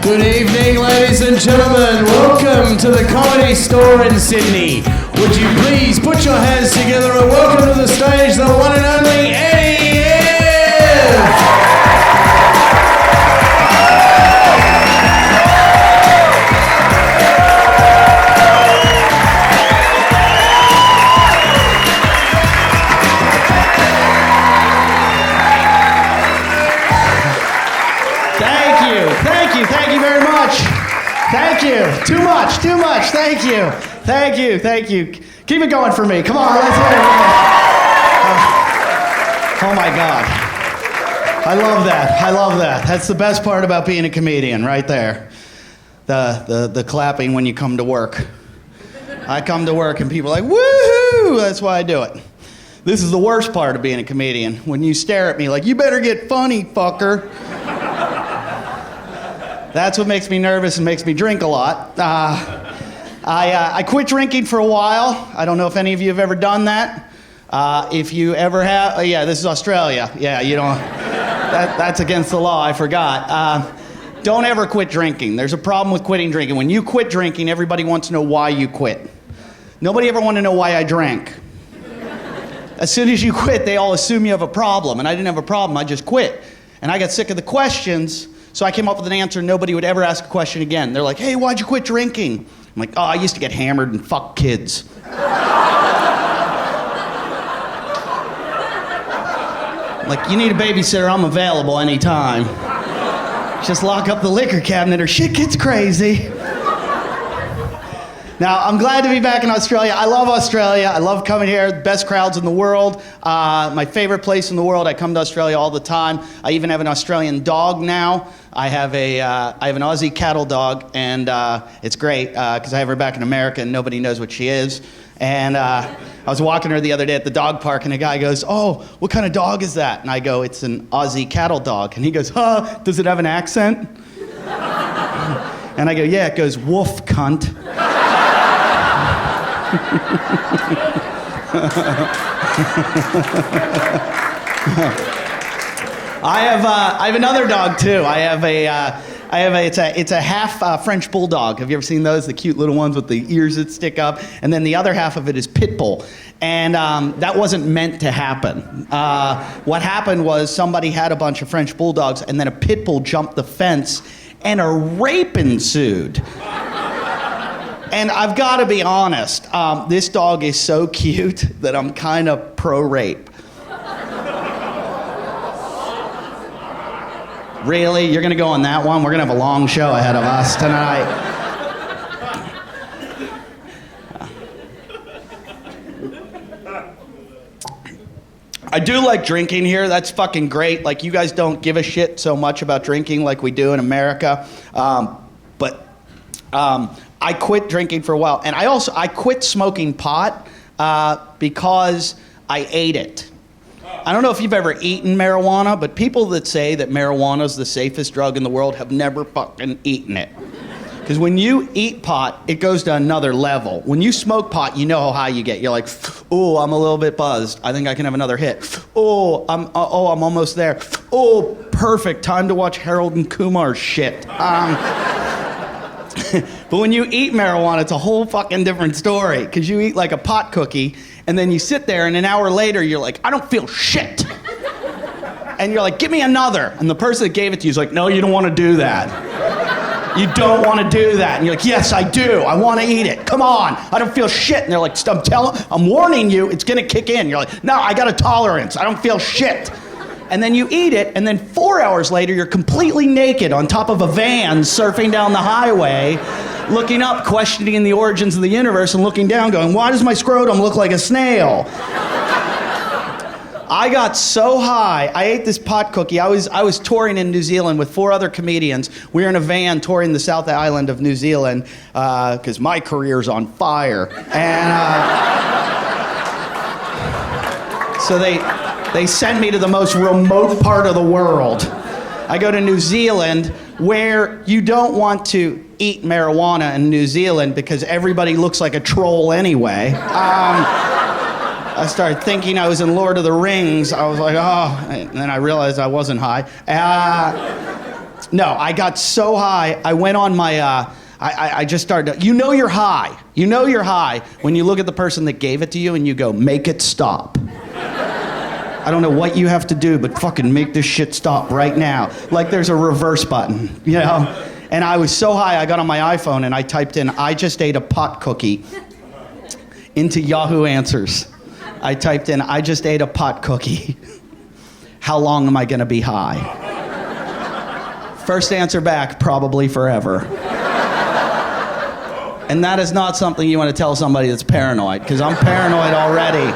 Good evening, ladies and gentlemen. Welcome to the Comedy Store in Sydney. Would you please put your hands together and welcome to the stage the one and only Eddie Ifft. Thank you very much. Thank you. Too much. Thank you. Keep it going for me. Come on, let's hear it. Oh my God. I love that. That's the best part about being a comedian, right there. The clapping when you come to work. I come to work and people are like, woohoo! That's why I do it. This is the worst part of being a comedian, when you stare at me like, you better get funny, fucker. That's what makes me nervous and makes me drink a lot. I quit drinking for a while. I don't know if any of you have ever done that. If you ever have, yeah, this is Australia. Yeah, you don't, that's against the law, I forgot. Don't ever quit drinking. There's a problem with quitting drinking. When you quit drinking, everybody wants to know why you quit. Nobody ever wanted to know why I drank. As soon as you quit, they all assume you have a problem, and I didn't have a problem, I just quit. And I got sick of the questions, so I came up with an answer nobody would ever ask a question again. They're like, hey, why'd you quit drinking? I'm like, oh, I used to get hammered and fuck kids. Like, you need a babysitter, I'm available anytime. Just lock up the liquor cabinet or shit gets crazy. Now, I'm glad to be back in Australia. I love Australia. I love coming here. The best crowds in the world. My favorite place in the world. I come to Australia all the time. I even have an Australian dog now. I have an Aussie cattle dog, and it's great because I have her back in America and nobody knows what she is. And I was walking her the other day at the dog park, and a guy goes, oh, what kind of dog is that? And I go, it's an Aussie cattle dog. And he goes, huh, does it have an accent? And I go, yeah, it goes, woof, cunt. I have another dog too. It's a half French bulldog. Have you ever seen those? The cute little ones with the ears that stick up. And then the other half of it is pit bull. And that wasn't meant to happen. What happened was somebody had a bunch of French bulldogs, and then a pit bull jumped the fence, and a rape ensued. And I've got to be honest, this dog is so cute that I'm kind of pro-rape. Really? You're going to go on that one? We're going to have a long show ahead of us tonight. I do like drinking here. That's fucking great. Like, you guys don't give a shit so much about drinking like we do in America. But I quit drinking for a while. And I quit smoking pot because I ate it. I don't know if you've ever eaten marijuana, but people that say that marijuana is the safest drug in the world have never fucking eaten it. Because when you eat pot, it goes to another level. When you smoke pot, you know how high you get. You're like, oh, I'm a little bit buzzed. I think I can have another hit. Oh, I'm almost there. Oh, perfect. Time to watch Harold and Kumar's shit. But when you eat marijuana, it's a whole fucking different story. Because you eat like a pot cookie, and then you sit there, and an hour later, you're like, I don't feel shit. And you're like, give me another. And the person that gave it to you is like, no, you don't want to do that. You don't want to do that. And you're like, yes, I do. I want to eat it. Come on. I don't feel shit. And they're like, I'm warning you, it's going to kick in. You're like, no, I got a tolerance. I don't feel shit. And then you eat it, and then 4 hours later, you're completely naked on top of a van surfing down the highway, looking up, questioning the origins of the universe, and looking down going, why does my scrotum look like a snail? I got so high. I ate this pot cookie. I was touring in New Zealand with 4 other comedians. We were in a van touring the South Island of New Zealand because my career's on fire. And so they sent me to the most remote part of the world. I go to New Zealand, where you don't want to eat marijuana in New Zealand because everybody looks like a troll anyway. I started thinking I was in Lord of the Rings. I was like, oh, and then I realized I wasn't high. No, I got so high, I went on my, I just started, you know you're high. You know you're high when you look at the person that gave it to you and you go, make it stop. I don't know what you have to do, but fucking make this shit stop right now. Like there's a reverse button, you know? And I was so high, I got on my iPhone and I typed in, I just ate a pot cookie into Yahoo Answers. I typed in, I just ate a pot cookie. How long am I gonna be high? First answer back, probably forever. And that is not something you want to tell somebody that's paranoid, because I'm paranoid already.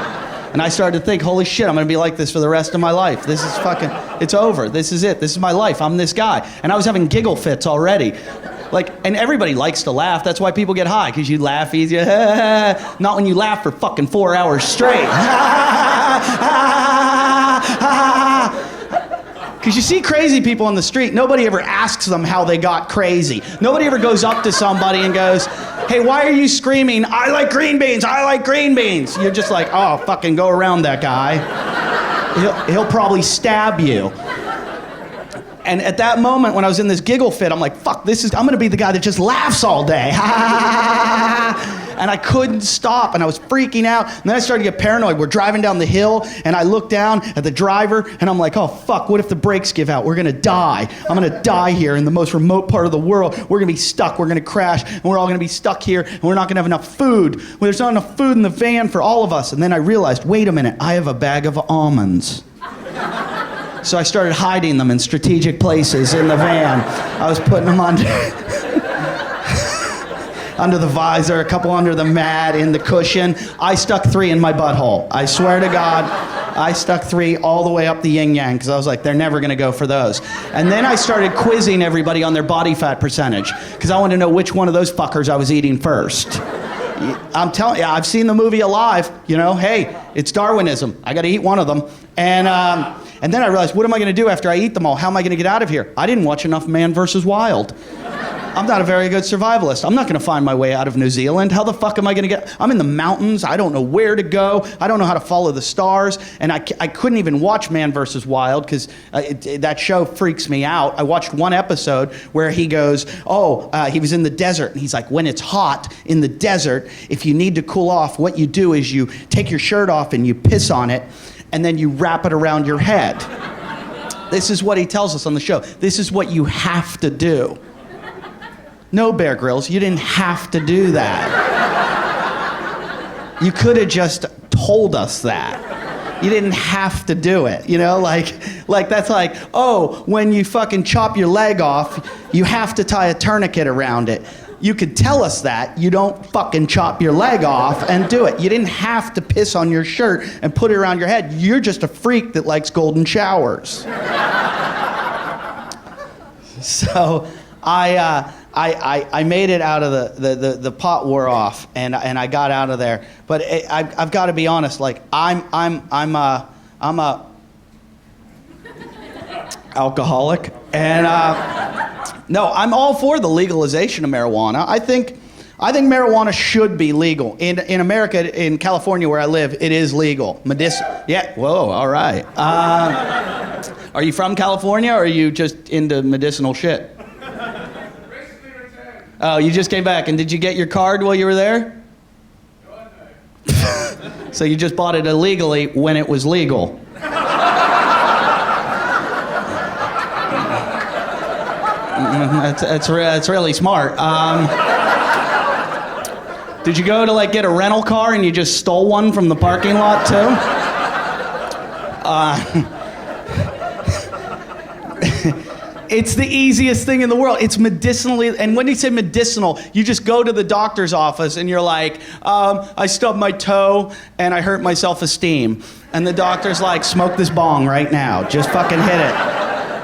And I started to think, holy shit, I'm going to be like this for the rest of my life. This is fucking, it's over. This is it. This is my life. I'm this guy. And I was having giggle fits already. Like, and everybody likes to laugh. That's why people get high, because you laugh easy. Not when you laugh for fucking 4 hours straight. Because you see crazy people on the street, nobody ever asks them how they got crazy. Nobody ever goes up to somebody and goes, hey, why are you screaming, I like green beans, I like green beans? You're just like, oh, fucking go around that guy. He'll probably stab you. And at that moment, when I was in this giggle fit, I'm like, fuck, I'm gonna be the guy that just laughs all day. And I couldn't stop, and I was freaking out. And then I started to get paranoid. We're driving down the hill, and I look down at the driver, and I'm like, oh, fuck, what if the brakes give out? We're gonna die. I'm gonna die here in the most remote part of the world. We're gonna be stuck, we're gonna crash, and we're all gonna be stuck here, and we're not gonna have enough food. Well, there's not enough food in the van for all of us. And then I realized, wait a minute, I have a bag of almonds. So I started hiding them in strategic places in the van. I was putting them under the visor, a couple under the mat, in the cushion. I stuck 3 in my butthole. I swear to God, I stuck 3 all the way up the yin-yang, because I was like, they're never gonna go for those. And then I started quizzing everybody on their body fat percentage, because I wanted to know which one of those fuckers I was eating first. I'm telling you, I've seen the movie Alive, you know, hey, it's Darwinism. I gotta eat one of them. And then I realized, what am I gonna do after I eat them all? How am I gonna get out of here? I didn't watch enough Man vs. Wild. I'm not a very good survivalist. I'm not gonna find my way out of New Zealand. How the fuck am I gonna get? I'm in the mountains. I don't know where to go. I don't know how to follow the stars. And I couldn't even watch Man vs. Wild, because that show freaks me out. I watched one episode where he goes, he was in the desert. And he's like, when it's hot in the desert, if you need to cool off, what you do is you take your shirt off and you piss on it, and then you wrap it around your head. This is what he tells us on the show. This is what you have to do. No, Bear Grylls, you didn't have to do that. You could have just told us that. You didn't have to do it, you know? Like that's like, oh, when you fucking chop your leg off, you have to tie a tourniquet around it. You could tell us that. You don't fucking chop your leg off and do it. You didn't have to piss on your shirt and put it around your head. You're just a freak that likes golden showers. So I made it out of the pot wore off, and I got out of there. But I've got to be honest, like I'm a alcoholic, and no, I'm all for the legalization of marijuana. I think marijuana should be legal. In America, in California where I live, it is legal. Yeah, whoa, all right. Are you from California, or are you just into medicinal shit? Oh, you just came back, and did you get your card while you were there? So you just bought it illegally when it was legal. That's really smart. Did you go to like get a rental car and you just stole one from the parking lot too? It's the easiest thing in the world. It's medicinally, and when you say medicinal, you just go to the doctor's office and you're like, I stubbed my toe and I hurt my self-esteem. And the doctor's like, smoke this bong right now. Just fucking hit it.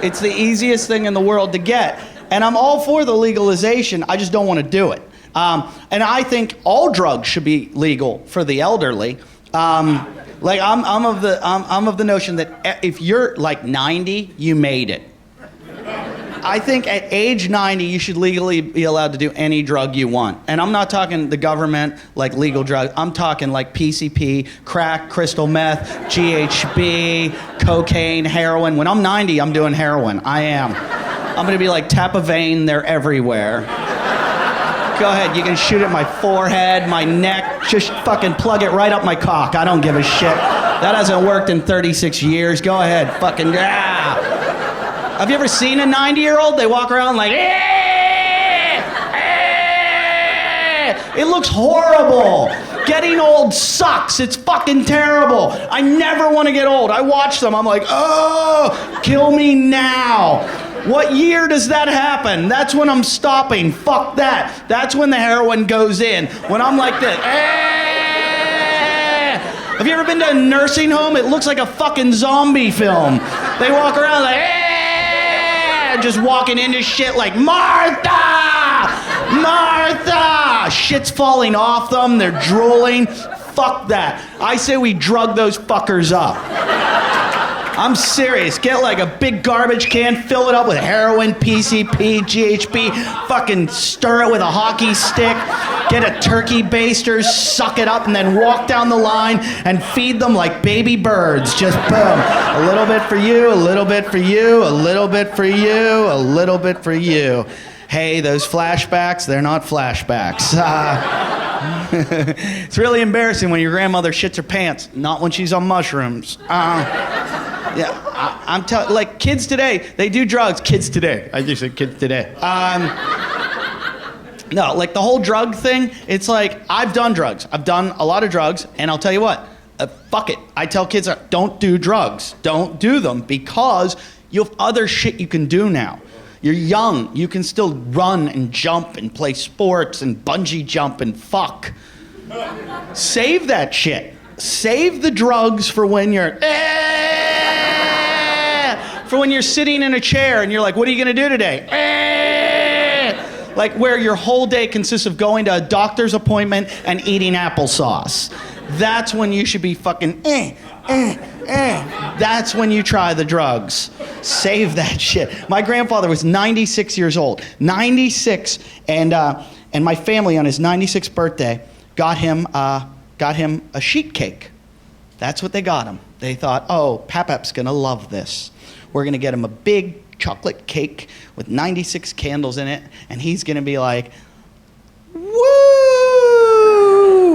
It's the easiest thing in the world to get. And I'm all for the legalization. I just don't want to do it. And I think all drugs should be legal for the elderly. Like I'm of the notion that if you're like 90, you made it. I think at age 90, you should legally be allowed to do any drug you want. And I'm not talking the government, like legal drugs. I'm talking like PCP, crack, crystal meth, GHB, cocaine, heroin. When I'm 90, I'm doing heroin. I am. I'm gonna be like, tap a vein, they're everywhere. Go ahead, you can shoot at my forehead, my neck, just fucking plug it right up my cock. I don't give a shit. That hasn't worked in 36 years. Go ahead, fucking, Have you ever seen a 90-year-old? They walk around like, It looks horrible. Getting old sucks. It's fucking terrible. I never want to get old. I watch them. I'm like, oh, kill me now. What year does that happen? That's when I'm stopping. Fuck that. That's when the heroin goes in. When I'm like this. Have you ever been to a nursing home? It looks like a fucking zombie film. They walk around like, just walking into shit like, Martha! Martha! Shit's falling off them. They're drooling. Fuck that. I say we drug those fuckers up. I'm serious. Get like a big garbage can, fill it up with heroin, PCP, GHB, fucking stir it with a hockey stick, get a turkey baster, suck it up, and then walk down the line and feed them like baby birds. Just boom. A little bit for you, a little bit for you, a little bit for you, a little bit for you. Hey, those flashbacks, they're not flashbacks. It's really embarrassing when your grandmother shits her pants, not when she's on mushrooms. Yeah, I'm telling, like, kids today, they do drugs. Kids today. I just said kids today. No, like the whole drug thing, it's like, I've done drugs. I've done a lot of drugs, and I'll tell you what, fuck it. I tell kids, don't do drugs. Don't do them, because you have other shit you can do now. You're young. You can still run and jump and play sports and bungee jump and fuck. Save that shit. Save the drugs for when you're sitting in a chair and you're like, what are you gonna do today? Like where your whole day consists of going to a doctor's appointment and eating applesauce. That's when you should be fucking That's when you try the drugs. Save that shit. My grandfather was 96 years old. 96, and my family on his 96th birthday got him a sheet cake. That's what they got him. They thought, oh, Papap's gonna love this. We're gonna get him a big chocolate cake with 96 candles in it, and he's gonna be like, woo!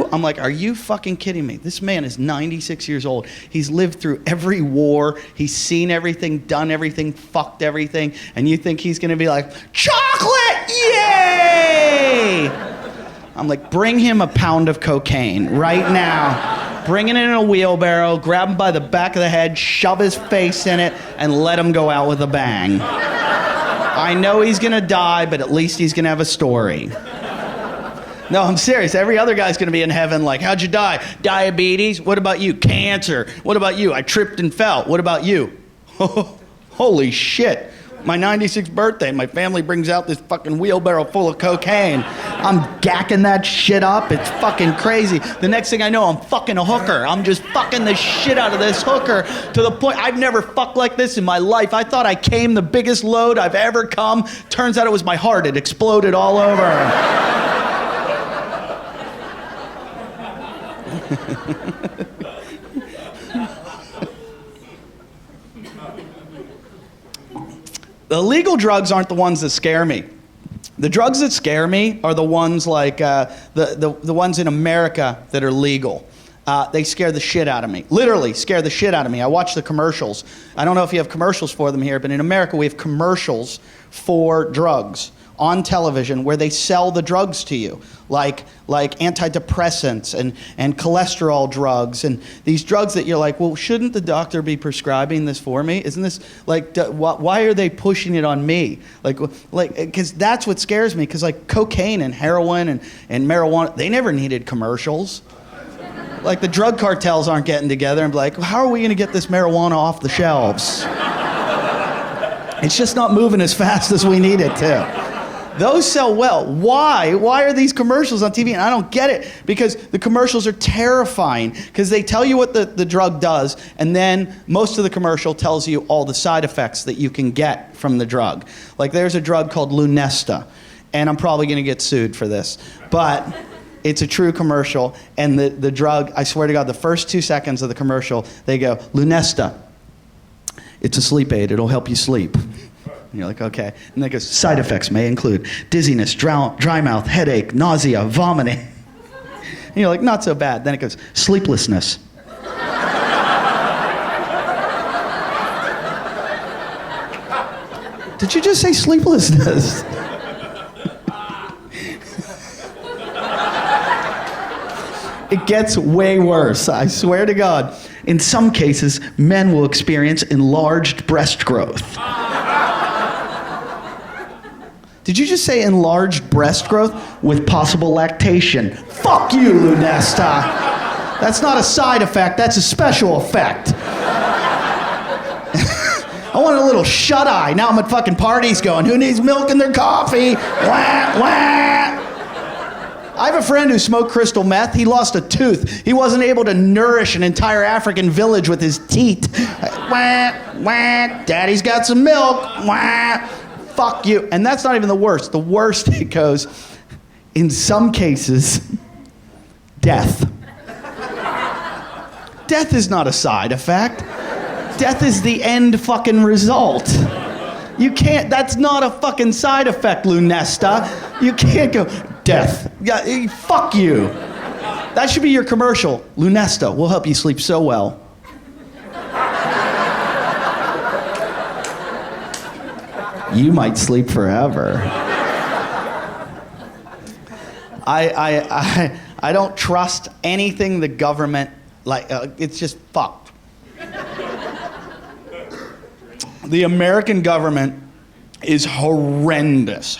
I'm like, are you fucking kidding me? This man is 96 years old. He's lived through every war. He's seen everything, done everything, fucked everything, and you think he's gonna be like, chocolate, yay! I'm like, bring him a pound of cocaine right now. Bring it in a wheelbarrow, grab him by the back of the head, shove his face in it, and let him go out with a bang. I know he's gonna die, but at least he's gonna have a story. No, I'm serious. Every other guy's gonna be in heaven like, how'd you die? Diabetes? What about you? Cancer? What about you? I tripped and fell. What about you? Holy shit. My 96th birthday, my family brings out this fucking wheelbarrow full of cocaine. I'm gacking that shit up. It's fucking crazy. The next thing I know, I'm fucking a hooker. I'm just fucking the shit out of this hooker to the point I've never fucked like this in my life. I thought I came the biggest load I've ever come. Turns out it was my heart. It exploded all over. The illegal drugs aren't the ones that scare me. The drugs that scare me are the ones like the ones in America that are legal. They scare the shit out of me. Literally scare the shit out of me. I watch the commercials. I don't know if you have commercials for them here, but in America we have commercials for drugs on television where they sell the drugs to you, like antidepressants and cholesterol drugs and these drugs that you're like, well, shouldn't the doctor be prescribing this for me? Isn't this like, why are they pushing it on me? Like, because that's what scares me. Because like cocaine and heroin and marijuana, they never needed commercials. Like the drug cartels aren't getting together and be like, how are we going to get this marijuana off the shelves? It's just not moving as fast as we need it to. Those sell well. Why? Why are these commercials on TV? And I don't get it, because the commercials are terrifying, because they tell you what the drug does, and then most of the commercial tells you all the side effects that you can get from the drug. Like there's a drug called Lunesta, and I'm probably going to get sued for this, but it's a true commercial, and the drug, I swear to God, the first 2 seconds of the commercial, they go, Lunesta, it's a sleep aid, it'll help you sleep. And you're like, okay. And then it goes, side effects may include dizziness, dry mouth, headache, nausea, vomiting. And you're like, not so bad. Then it goes, sleeplessness. Did you just say sleeplessness? It gets way worse, I swear to God. In some cases, men will experience enlarged breast growth. Did you just say enlarged breast growth with possible lactation? Fuck you, Lunesta. That's not a side effect, that's a special effect. I want a little shut-eye. Now I'm at fucking parties going, who needs milk in their coffee? Wah, wah. I have a friend who smoked crystal meth. He lost a tooth. He wasn't able to nourish an entire African village with his teeth. Wah, wah. Daddy's got some milk. Wah. Fuck you. And that's not even the worst. The worst, it goes, in some cases, death. Death is not a side effect. Death is the end fucking result. You can't, that's not a fucking side effect, Lunesta. You can't go, death. Yeah, fuck you. That should be your commercial. Lunesta, we'll help you sleep so well. You might sleep forever. I don't trust anything the government, it's just fucked. The American government is horrendous.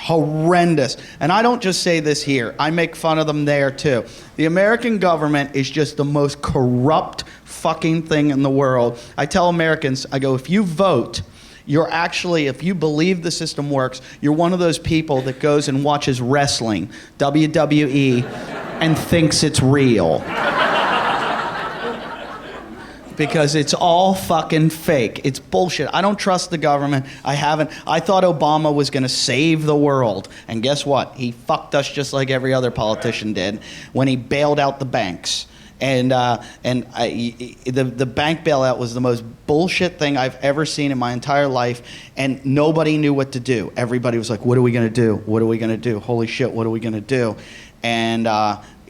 And I don't just say this here. I make fun of them there too. The American government is just the most corrupt fucking thing in the world. I tell Americans, I go, if you vote, you're actually, if you believe the system works, you're one of those people that goes and watches wrestling, WWE, and thinks it's real. Because it's all fucking fake. It's bullshit. I don't trust the government. I haven't. I thought Obama was going to save the world. And guess what? He fucked us just like every other politician did when he bailed out the banks. And the bank bailout was the most bullshit thing I've ever seen in my entire life. And nobody knew what to do. Everybody was like, what are we going to do? What are we going to do? Holy shit, what are we going to do? And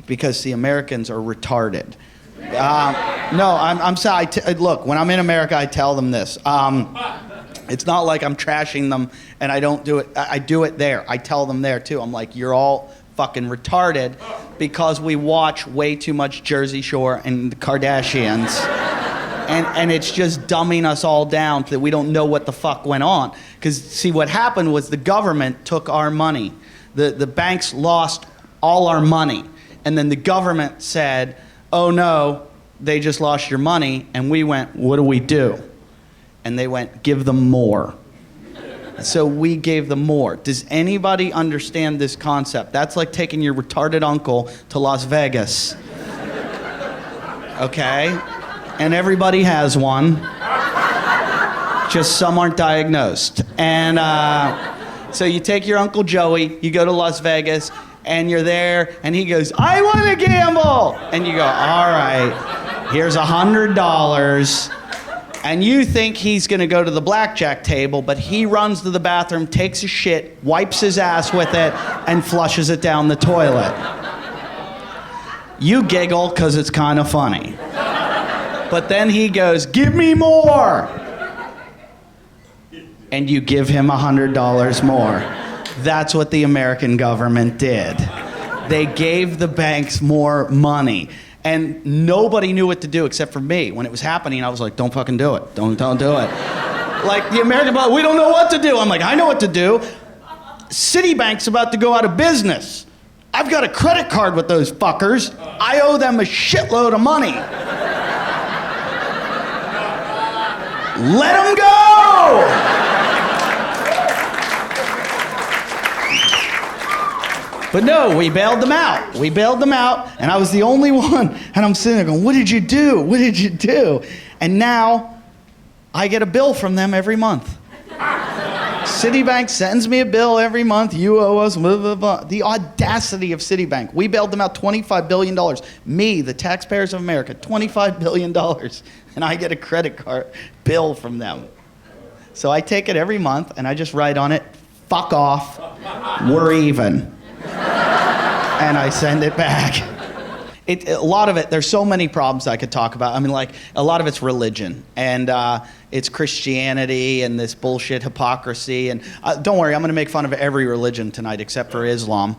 because the Americans are retarded. No, I'm sorry. Look, when I'm in America, I tell them this. It's not like I'm trashing them and I don't do it. I do it there. I tell them there too. I'm like, you're all fucking retarded because we watch way too much Jersey Shore and the Kardashians. And it's just dumbing us all down that we don't know what the fuck went on. Because, see, what happened was the government took our money. The banks lost all our money. And then the government said, oh no, they just lost your money. And we went, what do we do? And they went, give them more. So we gave them more. Does anybody understand this concept? That's like taking your retarded uncle to Las Vegas. Okay? And everybody has one. Just some aren't diagnosed. And so you take your Uncle Joey, you go to Las Vegas, and you're there, and he goes, I want to gamble! And you go, all right, here's $100. And you think he's going to go to the blackjack table, but he runs to the bathroom, takes a shit, wipes his ass with it, and flushes it down the toilet. You giggle because it's kind of funny. But then he goes, give me more! And you give him $100 more. That's what the American government did. They gave the banks more money. And nobody knew what to do except for me. When it was happening, I was like, don't fucking do it. Don't do it. Like the American, we don't know what to do. I'm like, I know what to do. Citibank's about to go out of business. I've got a credit card with those fuckers. I owe them a shitload of money. Let them go! But no, we bailed them out. We bailed them out, and I was the only one. And I'm sitting there going, what did you do? What did you do? And now, I get a bill from them every month. Citibank sends me a bill every month. You owe us, blah, blah, blah. The audacity of Citibank. We bailed them out $25 billion. Me, the taxpayers of America, $25 billion. And I get a credit card bill from them. So I take it every month and I just write on it, fuck off, we're even. And I send it back. A lot of it, there's so many problems I could talk about. I mean, like, a lot of it's religion, and it's Christianity and this bullshit hypocrisy. And don't worry, I'm going to make fun of every religion tonight except for Islam.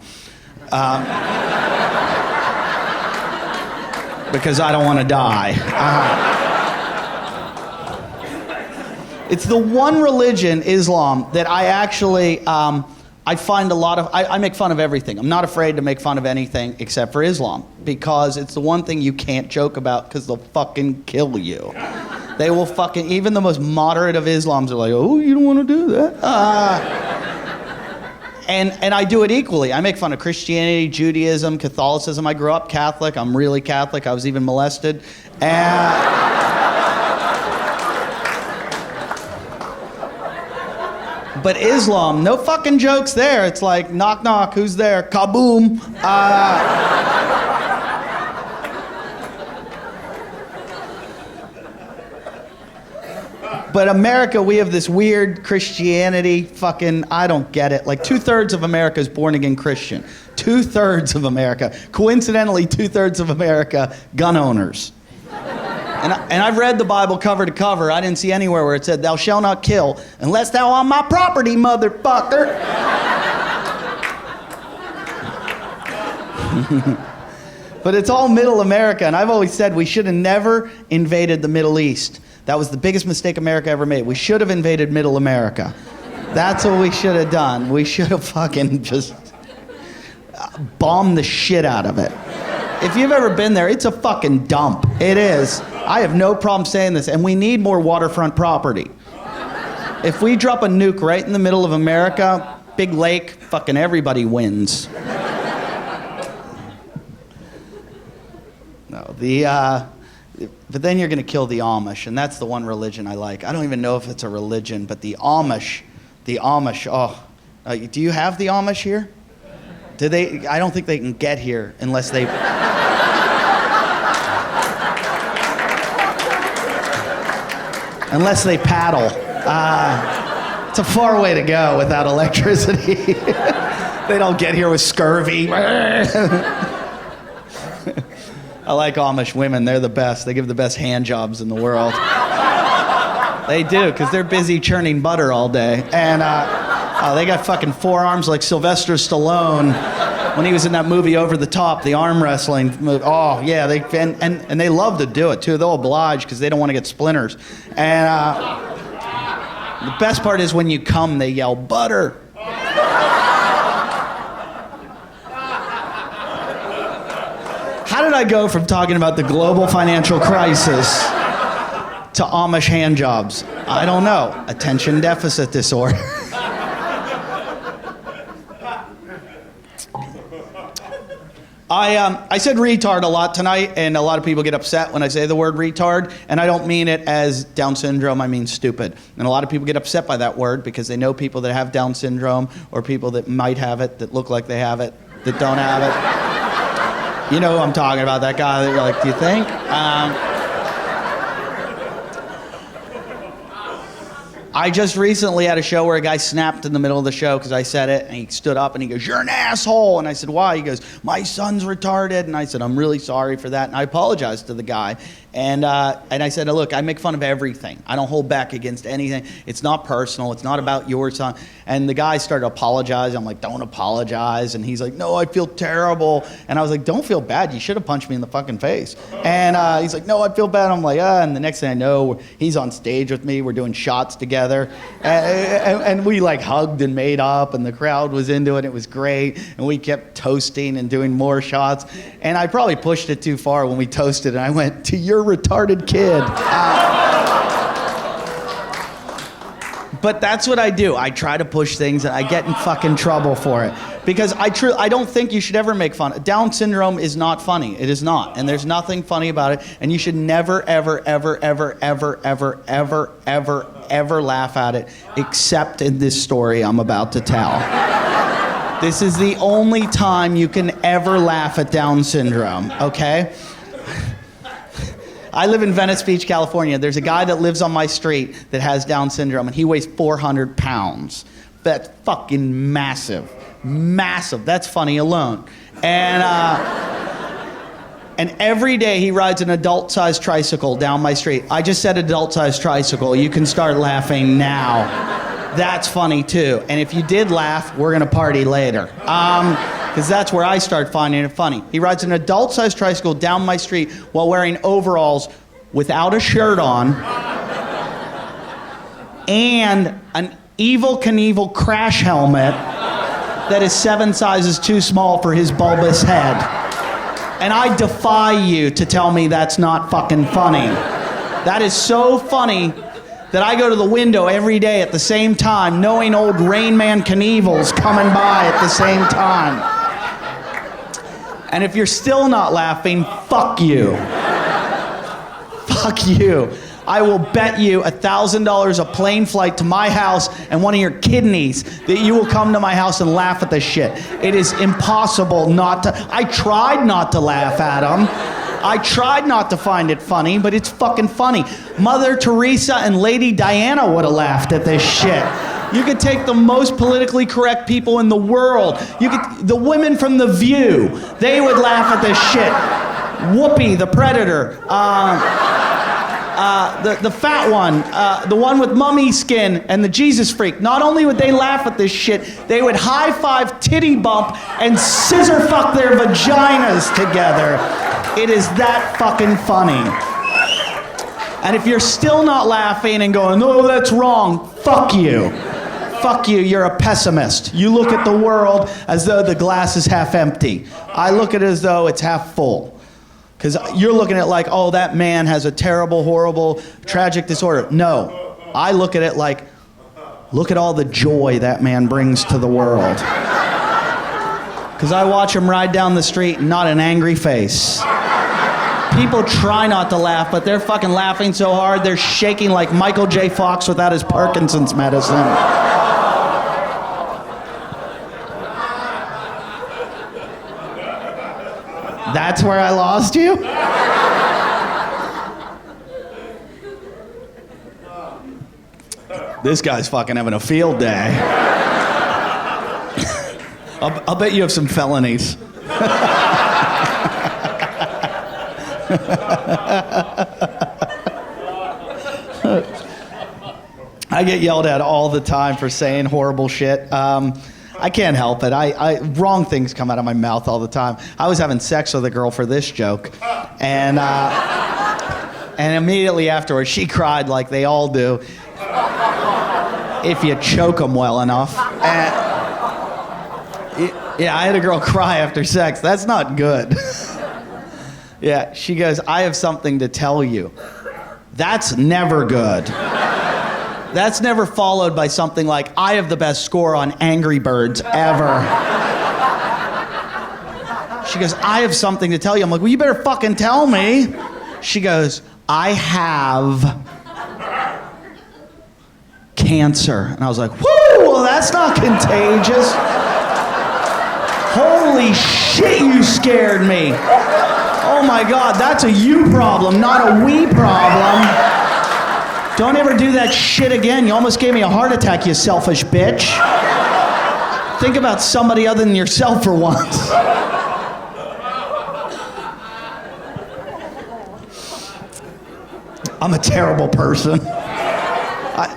Because I don't want to die. It's the one religion, Islam, that I actually... I find a lot of, I make fun of everything. I'm not afraid to make fun of anything except for Islam, because it's the one thing you can't joke about because they'll fucking kill you. They will fucking, even the most moderate of Islams are like, oh, you don't want to do that? And I do it equally. I make fun of Christianity, Judaism, Catholicism. I grew up Catholic. I'm really Catholic. I was even molested. But Islam, no fucking jokes there. It's like, knock, knock, who's there? Kaboom. But America, we have this weird Christianity fucking, I don't get it. Like 2/3 of America is born again Christian. 2/3 of America. Coincidentally, 2/3 of America, gun owners. And I've read the Bible cover to cover. I didn't see anywhere where it said, thou shalt not kill unless thou on my property, motherfucker. But it's all middle America, and I've always said we should have never invaded the Middle East. That was the biggest mistake America ever made. We should have invaded middle America. That's what we should have done. We should have fucking just bombed the shit out of it. If you've ever been there, it's a fucking dump. It is. I have no problem saying this, and we need more waterfront property. If we drop a nuke right in the middle of America, big lake, fucking everybody wins. No, but then you're going to kill the Amish, and that's the one religion I like. I don't even know if it's a religion, but the Amish, do you have the Amish here? Do they? I don't think they can get here unless they... unless they paddle. It's a far way to go without electricity. They don't get here with scurvy. I like Amish women. They're the best. They give the best hand jobs in the world. They do, because they're busy churning butter all day. And they got fucking forearms like Sylvester Stallone when he was in that movie Over the Top, the arm wrestling movie. Oh, yeah, and they love to do it, too. They'll oblige because they don't want to get splinters. And the best part is when you come, they yell, butter. How did I go from talking about the global financial crisis to Amish hand jobs? I don't know. Attention deficit disorder. I said retard a lot tonight, and a lot of people get upset when I say the word retard, and I don't mean it as Down syndrome, I mean stupid. And a lot of people get upset by that word because they know people that have Down syndrome, or people that might have it, that look like they have it, that don't have it. You know who I'm talking about, that guy that you're like, do you think? I just recently had a show where a guy snapped in the middle of the show because I said it, and he stood up and he goes, you're an asshole. And I said, why? He goes, my son's retarded. And I said, I'm really sorry for that. And I apologized to the guy. And I said, look, I make fun of everything. I don't hold back against anything. It's not personal. It's not about your son. And the guy started apologizing. I'm like, don't apologize. And he's like, no, I feel terrible. And I was like, don't feel bad. You should have punched me in the fucking face. And he's like, no, I feel bad. I'm like, And the next thing I know, he's on stage with me. We're doing shots together. And we like hugged and made up. And the crowd was into it. It was great. And we kept toasting and doing more shots. And I probably pushed it too far when we toasted. And I went, to your retarded kid. But that's what I do. I try to push things, and I get in fucking trouble for it. Because I don't think you should ever make fun. Down syndrome is not funny. It is not. And there's nothing funny about it. And you should never, ever, ever, ever, ever, ever, ever, ever, ever laugh at it, except in this story I'm about to tell. This is the only time you can ever laugh at Down syndrome, okay? I live in Venice Beach, California. There's a guy that lives on my street that has Down syndrome, and he weighs 400 pounds. That's fucking massive. Massive. That's funny alone. And every day he rides an adult-sized tricycle down my street. I just said adult-sized tricycle. You can start laughing now. That's funny too. And if you did laugh, we're gonna party later. Because that's where I start finding it funny. He rides an adult-sized tricycle down my street while wearing overalls without a shirt on and an Evel Knievel crash helmet that is 7 sizes too small for his bulbous head. And I defy you to tell me that's not fucking funny. That is so funny that I go to the window every day at the same time, knowing old Rain Man Knievel's coming by at the same time. And if you're still not laughing, fuck you. Fuck you. I will bet you $1,000 a plane flight to my house and one of your kidneys that you will come to my house and laugh at this shit. It is impossible not to. I tried not to laugh at him. I tried not to find it funny, but it's fucking funny. Mother Teresa and Lady Diana would have laughed at this shit. You could take the most politically correct people in the world. The women from The View, they would laugh at this shit. Whoopi, the Predator. The fat one, the one with mummy skin, and the Jesus freak. Not only would they laugh at this shit, they would high five, titty bump, and scissor fuck their vaginas together. It is that fucking funny. And if you're still not laughing and going, no, that's wrong, fuck you. Fuck you, you're a pessimist. You look at the world as though the glass is half empty. I look at it as though it's half full. Because you're looking at it like, oh, that man has a terrible, horrible, tragic disorder. No, I look at it like, look at all the joy that man brings to the world. Because I watch him ride down the street and not an angry face. People try not to laugh, but they're fucking laughing so hard, they're shaking like Michael J. Fox without his Parkinson's medicine. That's where I lost you? This guy's fucking having a field day. I'll bet you have some felonies. I get yelled at all the time for saying horrible shit. I can't help it. Wrong things come out of my mouth all the time. I was having sex with a girl for this joke, and immediately afterwards she cried like they all do if you choke them well enough. And, yeah, I had a girl cry after sex. That's not good. Yeah, she goes, I have something to tell you. That's never good. That's never followed by something like, I have the best score on Angry Birds ever. She goes, I have something to tell you. I'm like, well, you better fucking tell me. She goes, I have cancer. And I was like, whoo, well, that's not contagious. Holy shit, you scared me. Oh my God, that's a you problem, not a we problem. Don't ever do that shit again. You almost gave me a heart attack, you selfish bitch. Think about somebody other than yourself for once. I'm a terrible person.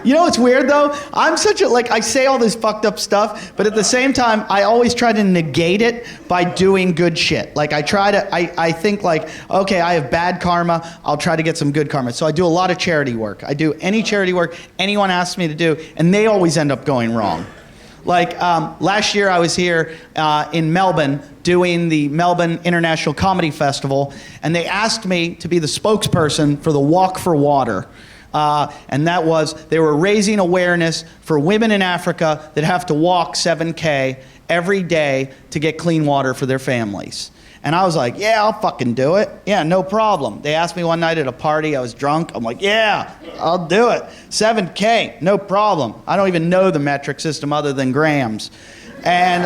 You know what's weird though? I'm such a, I say all this fucked up stuff, but at the same time, I always try to negate it by doing good shit. I think okay, I have bad karma, I'll try to get some good karma. So I do a lot of charity work. I do any charity work anyone asks me to do, and they always end up going wrong. Last year I was here in Melbourne doing the Melbourne International Comedy Festival, and they asked me to be the spokesperson for the Walk for Water. And that was, they were raising awareness for women in Africa that have to walk 7K every day to get clean water for their families. And I was like, yeah, I'll fucking do it. Yeah, no problem. They asked me one night at a party, I was drunk. I'm like, yeah, I'll do it. 7K, no problem. I don't even know the metric system other than grams. And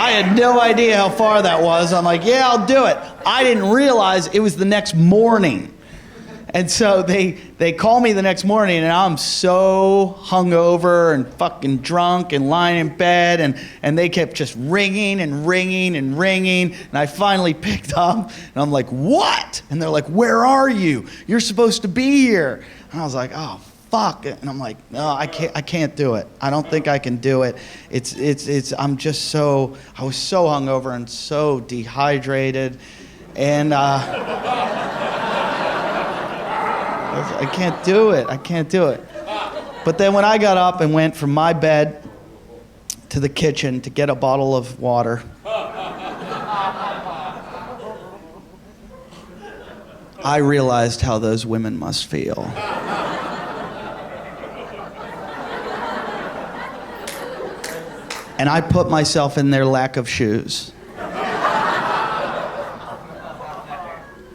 I I had no idea how far that was. I'm like, yeah, I'll do it. I didn't realize it was the next morning. And so they call me the next morning, and I'm so hungover and fucking drunk and lying in bed, and they kept just ringing and ringing and ringing, and I finally picked up, and I'm like, what? And they're like, where are you? You're supposed to be here. And I was like, oh, fuck. And I'm like, no, I can't do it. I don't think I can do it. I was so hungover and so dehydrated, and I can't do it. But then when I got up and went from my bed to the kitchen to get a bottle of water, I realized how those women must feel. And I put myself in their lack of shoes.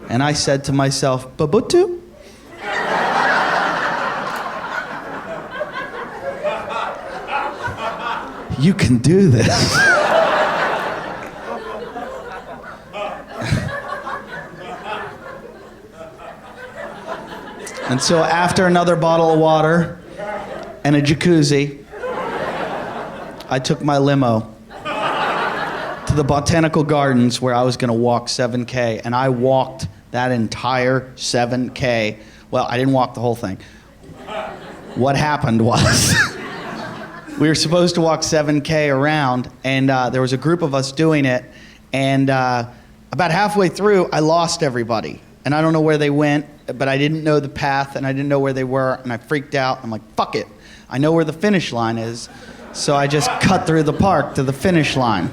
And I said to myself, Babutu? You can do this. And so after another bottle of water and a jacuzzi, I took my limo to the Botanical Gardens where I was going to walk 7K, and I walked that entire 7K. Well, I didn't walk the whole thing. What happened was we were supposed to walk 7K around, and there was a group of us doing it, and about halfway through, I lost everybody. And I don't know where they went, but I didn't know the path, and I didn't know where they were, and I freaked out. I'm like, fuck it. I know where the finish line is. So I just cut through the park to the finish line,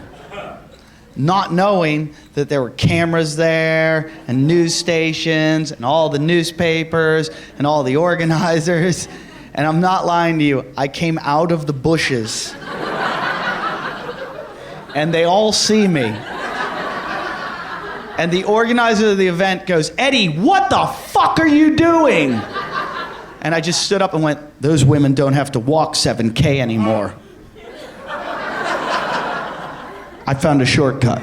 not knowing that there were cameras there, and news stations, and all the newspapers, and all the organizers. And I'm not lying to you, I came out of the bushes. And they all see me. And the organizer of the event goes, Eddie, what the fuck are you doing? And I just stood up and went, those women don't have to walk 7K anymore. I found a shortcut.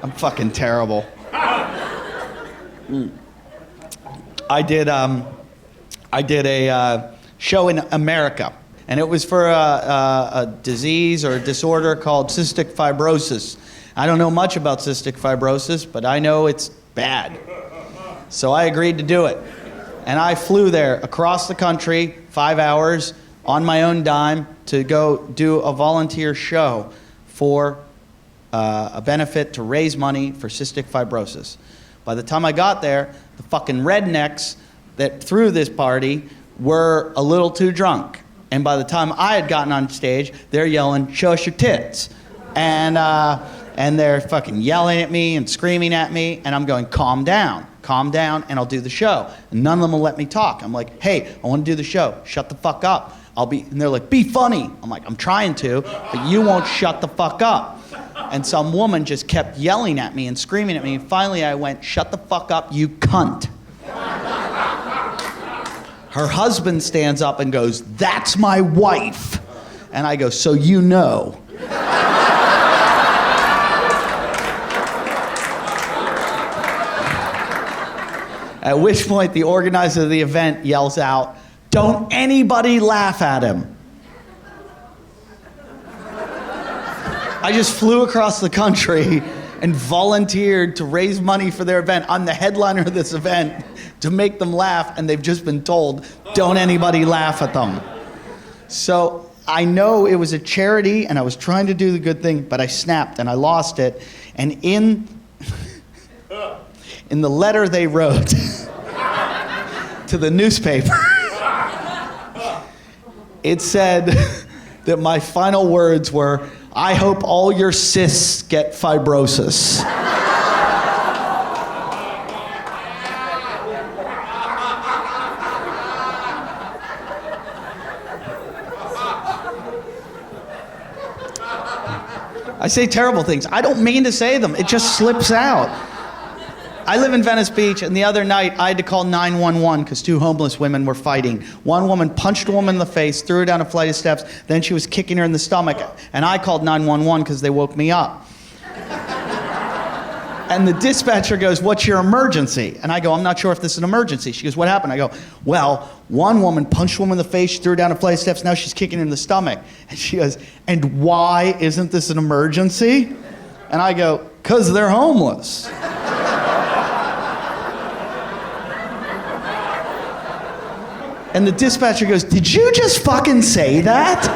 I'm fucking terrible. I did a show in America, and it was for a disease or a disorder called cystic fibrosis. I don't know much about cystic fibrosis, but I know it's bad. So I agreed to do it. And I flew there across the country, 5 hours, on my own dime, to go do a volunteer show for a benefit to raise money for cystic fibrosis. By the time I got there, the fucking rednecks that threw this party were a little too drunk. And by the time I had gotten on stage, they're yelling, show us your tits. And they're fucking yelling at me and screaming at me, and I'm going, calm down, and I'll do the show. And none of them will let me talk. I'm like, hey, I want to do the show. Shut the fuck up. And they're like, be funny. I'm like, I'm trying to, but you won't shut the fuck up. And some woman just kept yelling at me and screaming at me, and finally I went, shut the fuck up, you cunt. Her husband stands up and goes, that's my wife. And I go, so you know. At which point the organizer of the event yells out, don't anybody laugh at him. I just flew across the country and volunteered to raise money for their event. I'm the headliner of this event to make them laugh, and they've just been told, don't anybody laugh at them. So I know it was a charity, and I was trying to do the good thing, but I snapped and I lost it. And in the letter they wrote to the newspaper, it said that my final words were, I hope all your cysts get fibrosis. I say terrible things. I don't mean to say them. It just slips out. I live in Venice Beach, and the other night I had to call 911 because 2 homeless women were fighting. One woman punched a woman in the face, threw her down a flight of steps, then she was kicking her in the stomach, and I called 911 because they woke me up. And the dispatcher goes, "What's your emergency?" And I go, "I'm not sure if this is an emergency." She goes, "What happened?" I go, "Well, one woman punched a woman in the face, she threw her down a flight of steps, now she's kicking her in the stomach." And she goes, "And why isn't this an emergency?" And I go, "'Cause they're homeless." And the dispatcher goes, "Did you just fucking say that?"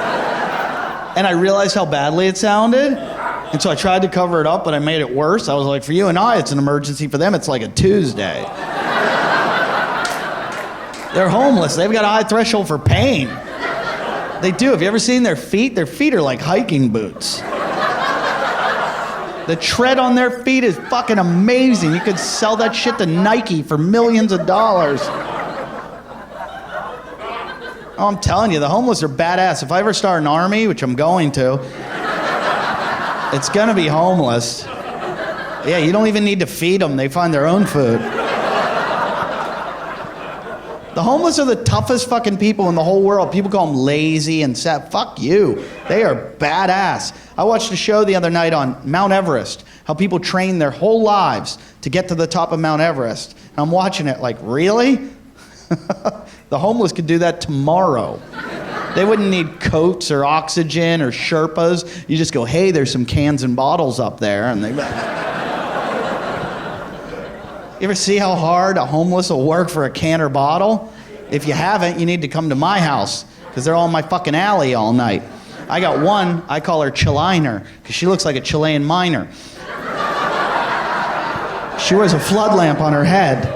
And I realized how badly it sounded. And so I tried to cover it up, but I made it worse. I was like, for you and I, it's an emergency. For them, it's like a Tuesday. They're homeless. They've got a high threshold for pain. They do. Have you ever seen their feet? Their feet are like hiking boots. The tread on their feet is fucking amazing. You could sell that shit to Nike for millions of dollars. Oh, I'm telling you, the homeless are badass. If I ever start an army, which I'm going to, it's gonna be homeless. Yeah, you don't even need to feed them. They find their own food. The homeless are the toughest fucking people in the whole world. People call them lazy and sad. Fuck you. They are badass. I watched a show the other night on Mount Everest, how people train their whole lives to get to the top of Mount Everest. And I'm watching it like, really? The homeless could do that tomorrow. They wouldn't need coats or oxygen or Sherpas. You just go, "Hey, there's some cans and bottles up there." And they... You ever see how hard a homeless will work for a can or bottle? If you haven't, you need to come to my house, because they're all in my fucking alley all night. I got one, I call her Chiliner, because she looks like a Chilean miner. She wears a flood lamp on her head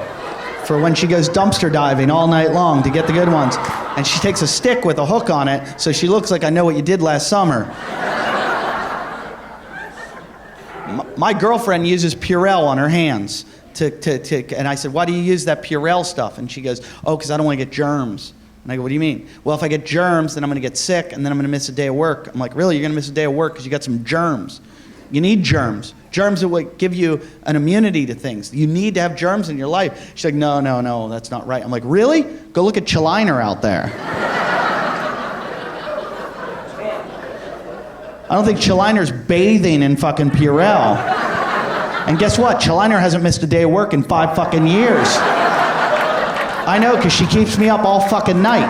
for when she goes dumpster diving all night long to get the good ones. And she takes a stick with a hook on it, so she looks like I know what you did last summer. My girlfriend uses Purell on her hands. And I said, "Why do you use that Purell stuff?" And she goes, "Oh, because I don't want to get germs." And I go, "What do you mean?" "Well, if I get germs, then I'm going to get sick, and then I'm going to miss a day of work." I'm like, "Really? You're going to miss a day of work because you got some germs?" You need germs. Germs are what give you an immunity to things. You need to have germs in your life. She's like, no, that's not right. I'm like, really? Go look at Chiliner out there. I don't think Chiliner's bathing in fucking Purell. And guess what? Chiliner hasn't missed a day of work in 5 fucking years. I know, because she keeps me up all fucking night.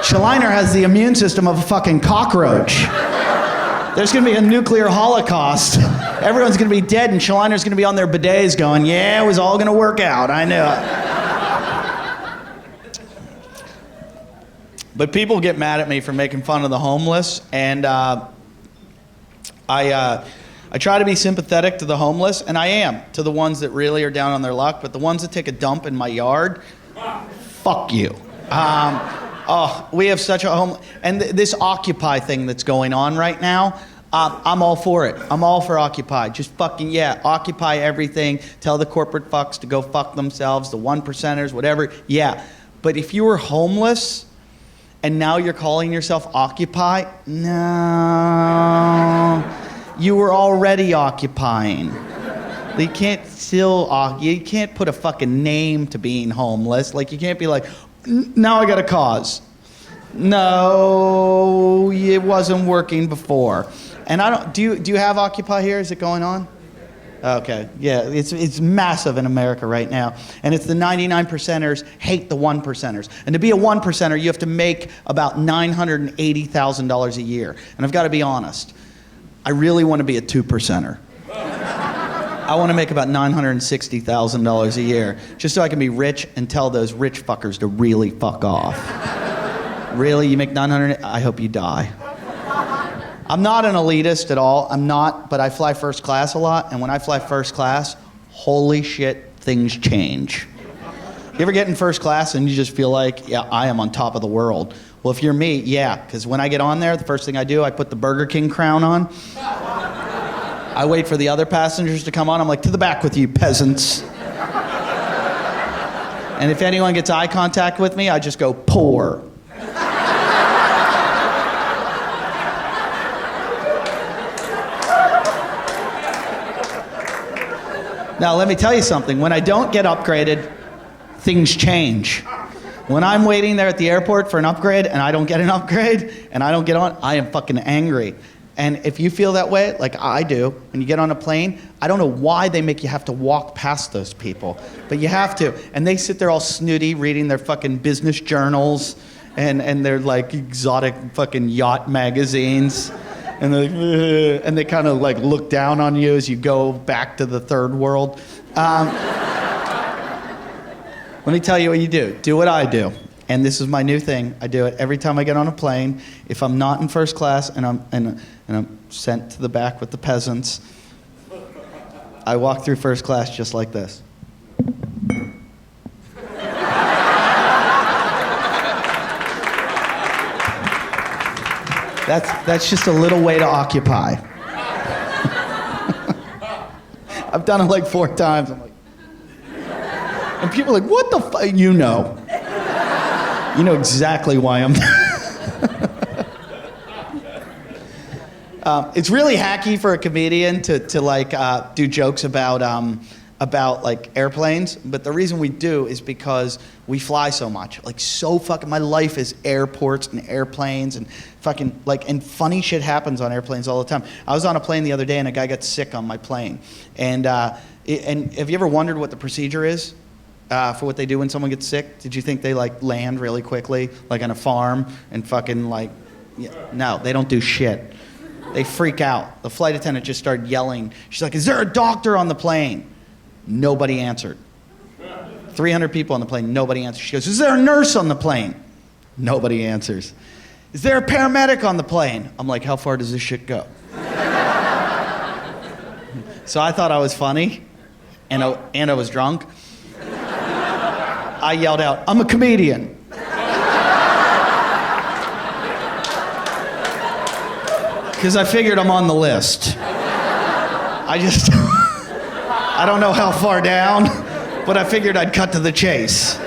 Chiliner has the immune system of a fucking cockroach. There's going to be a nuclear holocaust. Everyone's going to be dead, and Chiliner's going to be on their bidets going, "Yeah, it was all going to work out. I knew it." But people get mad at me for making fun of the homeless, and I try to be sympathetic to the homeless, and I am, to the ones that really are down on their luck, but the ones that take a dump in my yard, fuck you. We have such a home, and this Occupy thing that's going on right now, I'm all for it. I'm all for Occupy. Just fucking, yeah, occupy everything. Tell the corporate fucks to go fuck themselves, the 1%ers, whatever, yeah. But if you were homeless, and now you're calling yourself Occupy, no. You were already occupying. You can't you can't put a fucking name to being homeless. Like, you can't be like, "Now I got a cause." No, it wasn't working before. And I don't. Do you have Occupy here? Is it going on? Okay, yeah, it's massive in America right now, and it's the 99%ers hate the 1%ers. And to be a 1%er, you have to make about $980,000 a year. And I've got to be honest, I really want to be a 2%er. I want to make about $960,000 a year, just so I can be rich and tell those rich fuckers to really fuck off. Really, you make 900? I hope you die. I'm not an elitist at all. I'm not, but I fly first class a lot, and when I fly first class, holy shit, things change. You ever get in first class and you just feel like, yeah, I am on top of the world? Well, if you're me, yeah, because when I get on there, the first thing I do, I put the Burger King crown on. I wait for the other passengers to come on. I'm like, "To the back with you, peasants." And if anyone gets eye contact with me, I just go, "Poor." Now, let me tell you something. When I don't get upgraded, things change. When I'm waiting there at the airport for an upgrade and I don't get an upgrade and I don't get on, I am fucking angry. And if you feel that way, like I do, when you get on a plane, I don't know why they make you have to walk past those people, but you have to. And they sit there all snooty reading their fucking business journals and their like exotic fucking yacht magazines. And they're like, and they kind of like look down on you as you go back to the third world. Let me tell you what you do. Do what I do. And this is my new thing. I do it every time I get on a plane. If I'm not in first class and I'm sent to the back with the peasants, I walk through first class just like this. That's just a little way to occupy. I've done it like 4 times. I'm like, and people are like, what the fuck? You know. You know exactly why I'm it's really hacky for a comedian to like do jokes about like airplanes, but the reason we do is because we fly so much. Like so fucking, my life is airports and airplanes and fucking like, and funny shit happens on airplanes all the time. I was on a plane the other day and a guy got sick on my plane. And have you ever wondered what the procedure is? For what they do when someone gets sick? Did you think they like land really quickly, like on a farm, and fucking like, no, they don't do shit. They freak out. The flight attendant just started yelling. She's like, is there a doctor on the plane? Nobody answered. 300 people on the plane, nobody answered. She goes, is there a nurse on the plane? Nobody answers. Is there a paramedic on the plane? I'm like, how far does this shit go? So I thought I was funny, and I was drunk. I yelled out, I'm a comedian. Because I figured I'm on the list. I don't know how far down, but I figured I'd cut to the chase.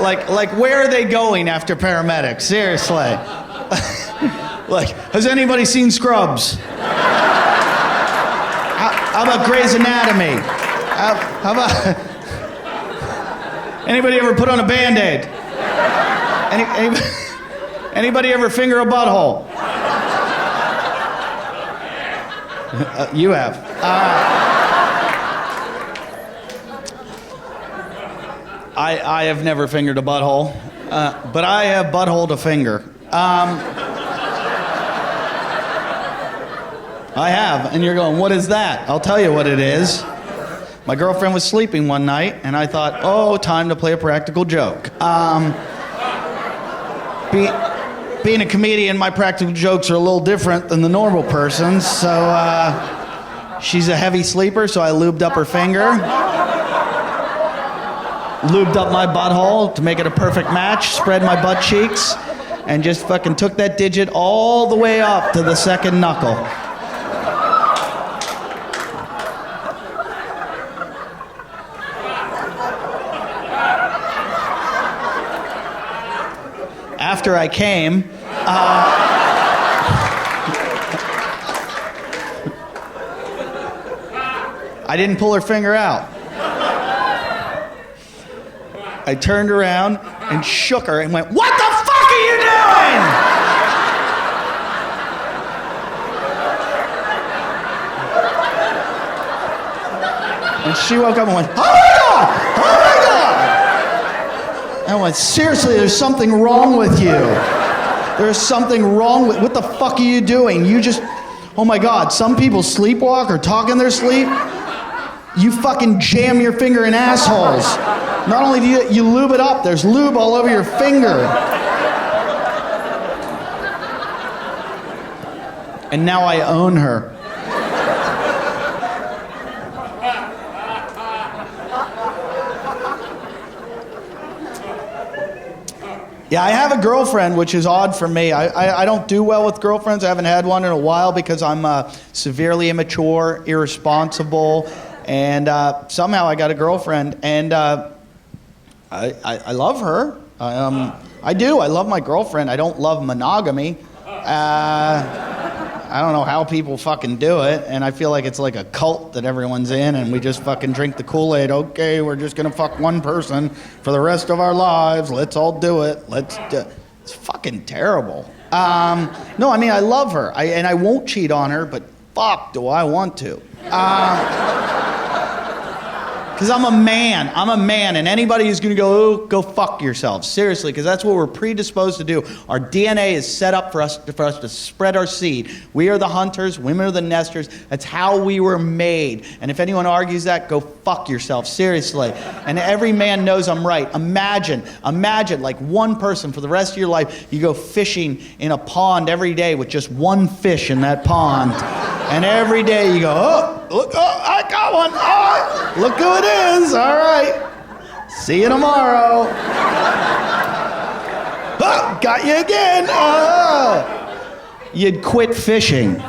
Like where are they going after paramedics? Seriously. Like, has anybody seen Scrubs? How about Grey's Anatomy? How about... Anybody ever put on a Band-Aid? Anybody ever finger a butthole? You have. I have never fingered a butthole, but I have butthole to finger. I have, and you're going, what is that? I'll tell you what it is. My girlfriend was sleeping one night, and I thought, oh, time to play a practical joke. Being a comedian, my practical jokes are a little different than the normal person's, so she's a heavy sleeper, so I lubed up her finger, lubed up my butthole to make it a perfect match, spread my butt cheeks, and just fucking took that digit all the way up to the second knuckle. After I came, I didn't pull her finger out. I turned around and shook her and went, what the fuck are you doing? And she woke up and went, oh my God! Oh my God! I went, seriously, there's something wrong with you. There's something wrong with, what the fuck are you doing? You just, oh my God, some people sleepwalk or talk in their sleep. You fucking jam your finger in assholes. Not only do you lube it up, there's lube all over your finger. And now I own her. Yeah, I have a girlfriend, which is odd for me. I don't do well with girlfriends. I haven't had one in a while because I'm severely immature, irresponsible, and somehow I got a girlfriend, and I love her. I do. I love my girlfriend. I don't love monogamy. I I don't know how people fucking do it, and I feel like it's like a cult that everyone's in, and we just fucking drink the Kool-Aid. Okay, we're just gonna fuck one person for the rest of our lives. Let's all do it. It's fucking terrible. No, I mean, I love her, and I won't cheat on her, but fuck, do I want to. Because I'm a man, and anybody who's gonna go fuck yourself, seriously, because that's what we're predisposed to do. Our DNA is set up for us to spread our seed. We are the hunters, women are the nesters. That's how we were made. And if anyone argues that, go fuck yourself, seriously. And every man knows I'm right. Imagine, like one person for the rest of your life, you go fishing in a pond every day with just one fish in that pond. And every day you go, oh, look, oh, I got one. Oh, look who it is. All right. See you tomorrow. Oh, got you again. Oh. You'd quit fishing.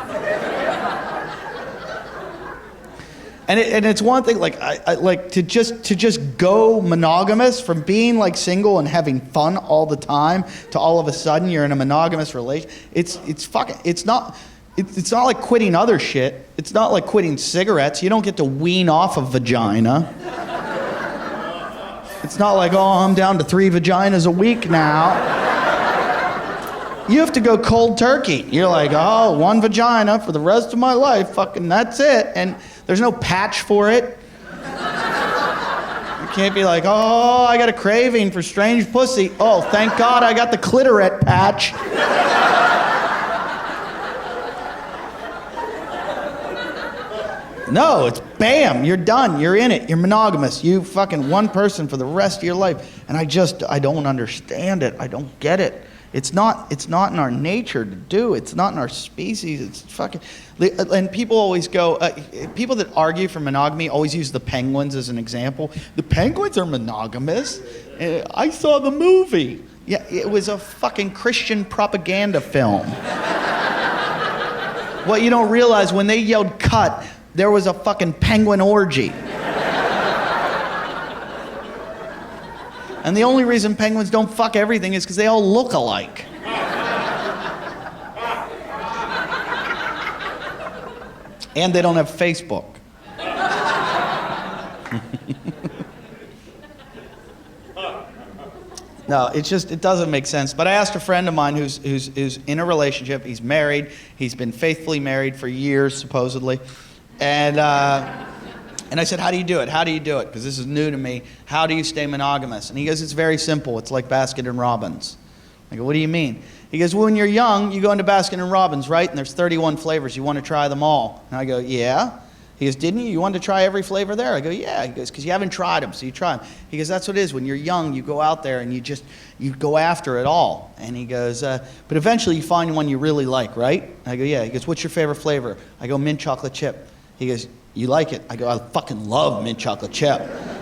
And it's one thing, like I like to just go monogamous from being like single and having fun all the time to all of a sudden you're in a monogamous relation. It's not like quitting other shit. It's not like quitting cigarettes. You don't get to wean off a vagina. It's not like, oh, I'm down to 3 vaginas a week now. You have to go cold turkey. You're like, oh, 1 vagina for the rest of my life. Fucking that's it. And there's no patch for it. You can't be like, oh, I got a craving for strange pussy. Oh, thank God I got the clitoret patch. No, it's bam, you're done, you're in it, you're monogamous, you fucking one person for the rest of your life. And I don't understand it, I don't get it. It's not in our nature to do, it's not in our species, it's fucking, and people always go, people that argue for monogamy always use the penguins as an example. The penguins are monogamous, I saw the movie. Yeah, it was a fucking Christian propaganda film. What you don't realize, when they yelled cut, there was a fucking penguin orgy. And the only reason penguins don't fuck everything is because they all look alike. And they don't have Facebook. No, it doesn't make sense. But I asked a friend of mine who's in a relationship. He's married. He's been faithfully married for years, supposedly. And I said, how do you do it? How do you do it? Because this is new to me. How do you stay monogamous? And he goes, it's very simple. It's like Baskin and Robbins. I go, what do you mean? He goes, well, when you're young, you go into Baskin and Robbins, right? And there's 31 flavors. You want to try them all. And I go, yeah. He goes, didn't you? You wanted to try every flavor there? I go, yeah. He goes, because you haven't tried them, so you try them. He goes, that's what it is. When you're young, you go out there and you go after it all. And he goes, but eventually you find one you really like, right? And I go, yeah. He goes, what's your favorite flavor? I go, mint chocolate chip. He goes, you like it? I go, I fucking love mint chocolate chip.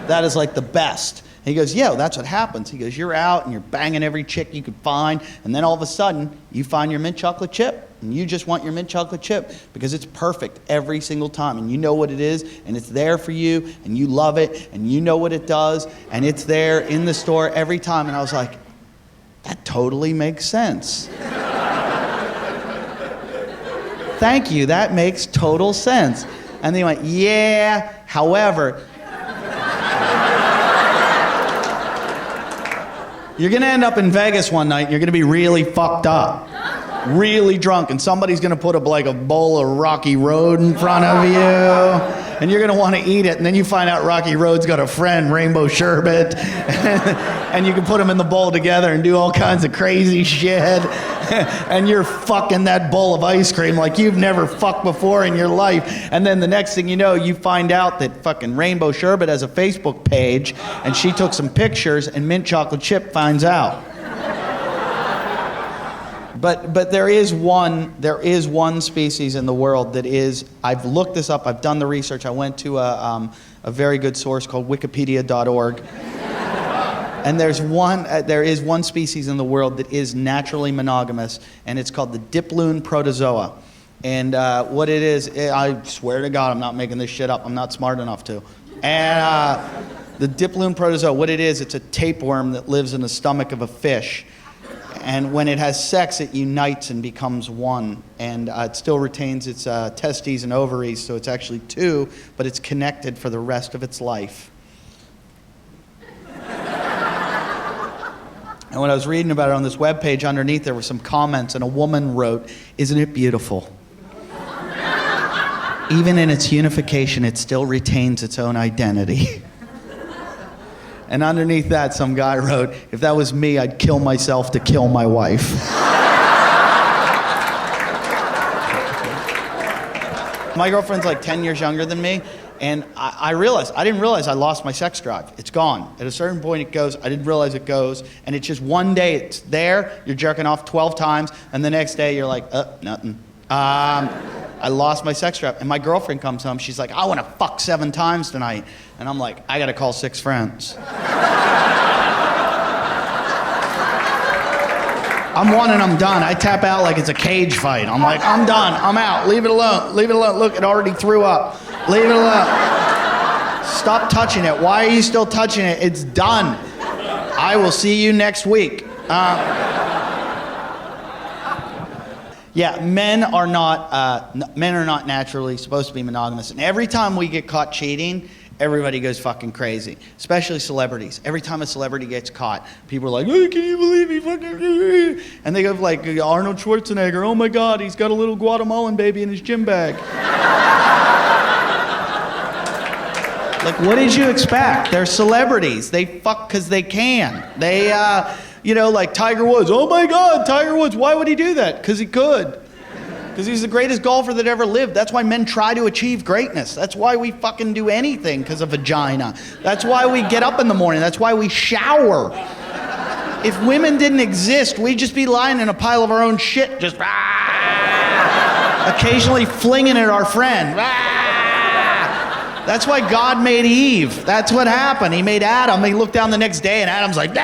That is like the best. He goes, yeah, that's what happens. He goes, you're out and you're banging every chick you could find, and then all of a sudden, you find your mint chocolate chip, and you just want your mint chocolate chip because it's perfect every single time, and you know what it is, and it's there for you, and you love it, and you know what it does, and it's there in the store every time. And I was like, that totally makes sense. Thank you, that makes total sense. And then he went, yeah, however, you're going to end up in Vegas one night, and you're going to be really fucked up, really drunk, and somebody's going to put a bowl of Rocky Road in front of you, and you're going to want to eat it, and then you find out Rocky Road's got a friend, Rainbow Sherbet, and you can put them in the bowl together and do all kinds of crazy shit, and you're fucking that bowl of ice cream like you've never fucked before in your life. And then the next thing you know, you find out that fucking Rainbow Sherbet has a Facebook page, and she took some pictures, and Mint Chocolate Chip finds out. But there is one species in the world that is, I've looked this up, I've done the research, I went to a very good source called wikipedia.org. And there is one species in the world that is naturally monogamous, and it's called the diploon protozoa. And what it is, I swear to God, I'm not making this shit up. I'm not smart enough to. And the diploon protozoa, what it is, it's a tapeworm that lives in the stomach of a fish. And when it has sex, it unites and becomes one. And it still retains its testes and ovaries, so it's actually two, but it's connected for the rest of its life. And when I was reading about it on this webpage, underneath there were some comments, and a woman wrote, "Isn't it beautiful? Even in its unification, it still retains its own identity." And underneath that, some guy wrote, "If that was me, I'd kill myself to kill my wife." My girlfriend's like 10 years younger than me, and I didn't realize I lost my sex drive. It's gone. At a certain point it goes, I didn't realize it goes, and it's just one day it's there, you're jerking off 12 times, and the next day you're like, nothing. I lost my sex drive. And my girlfriend comes home, she's like, "I want to fuck 7 times tonight." And I'm like, "I got to call 6 friends." I'm one and I'm done. I tap out like it's a cage fight. I'm like, "I'm done. I'm out. Leave it alone. Leave it alone. Look, it already threw up. Leave it alone. Stop touching it. Why are you still touching it? It's done. I will see you next week." Yeah, men are not naturally supposed to be monogamous. And every time we get caught cheating, everybody goes fucking crazy, especially celebrities. Every time a celebrity gets caught, people are like, "Oh, can you believe he fucking..." And they go like Arnold Schwarzenegger, "Oh my God, he's got a little Guatemalan baby in his gym bag." Like, what did you expect? They're celebrities. They fuck because they can. They, like Tiger Woods. "Oh my God, Tiger Woods, why would he do that?" Because he could. Because he's the greatest golfer that ever lived. That's why men try to achieve greatness. That's why we fucking do anything, because of vagina. That's why we get up in the morning. That's why we shower. If women didn't exist, we'd just be lying in a pile of our own shit, just occasionally flinging at our friend. That's why God made Eve. That's what happened. He made Adam. He looked down the next day, and Adam's like,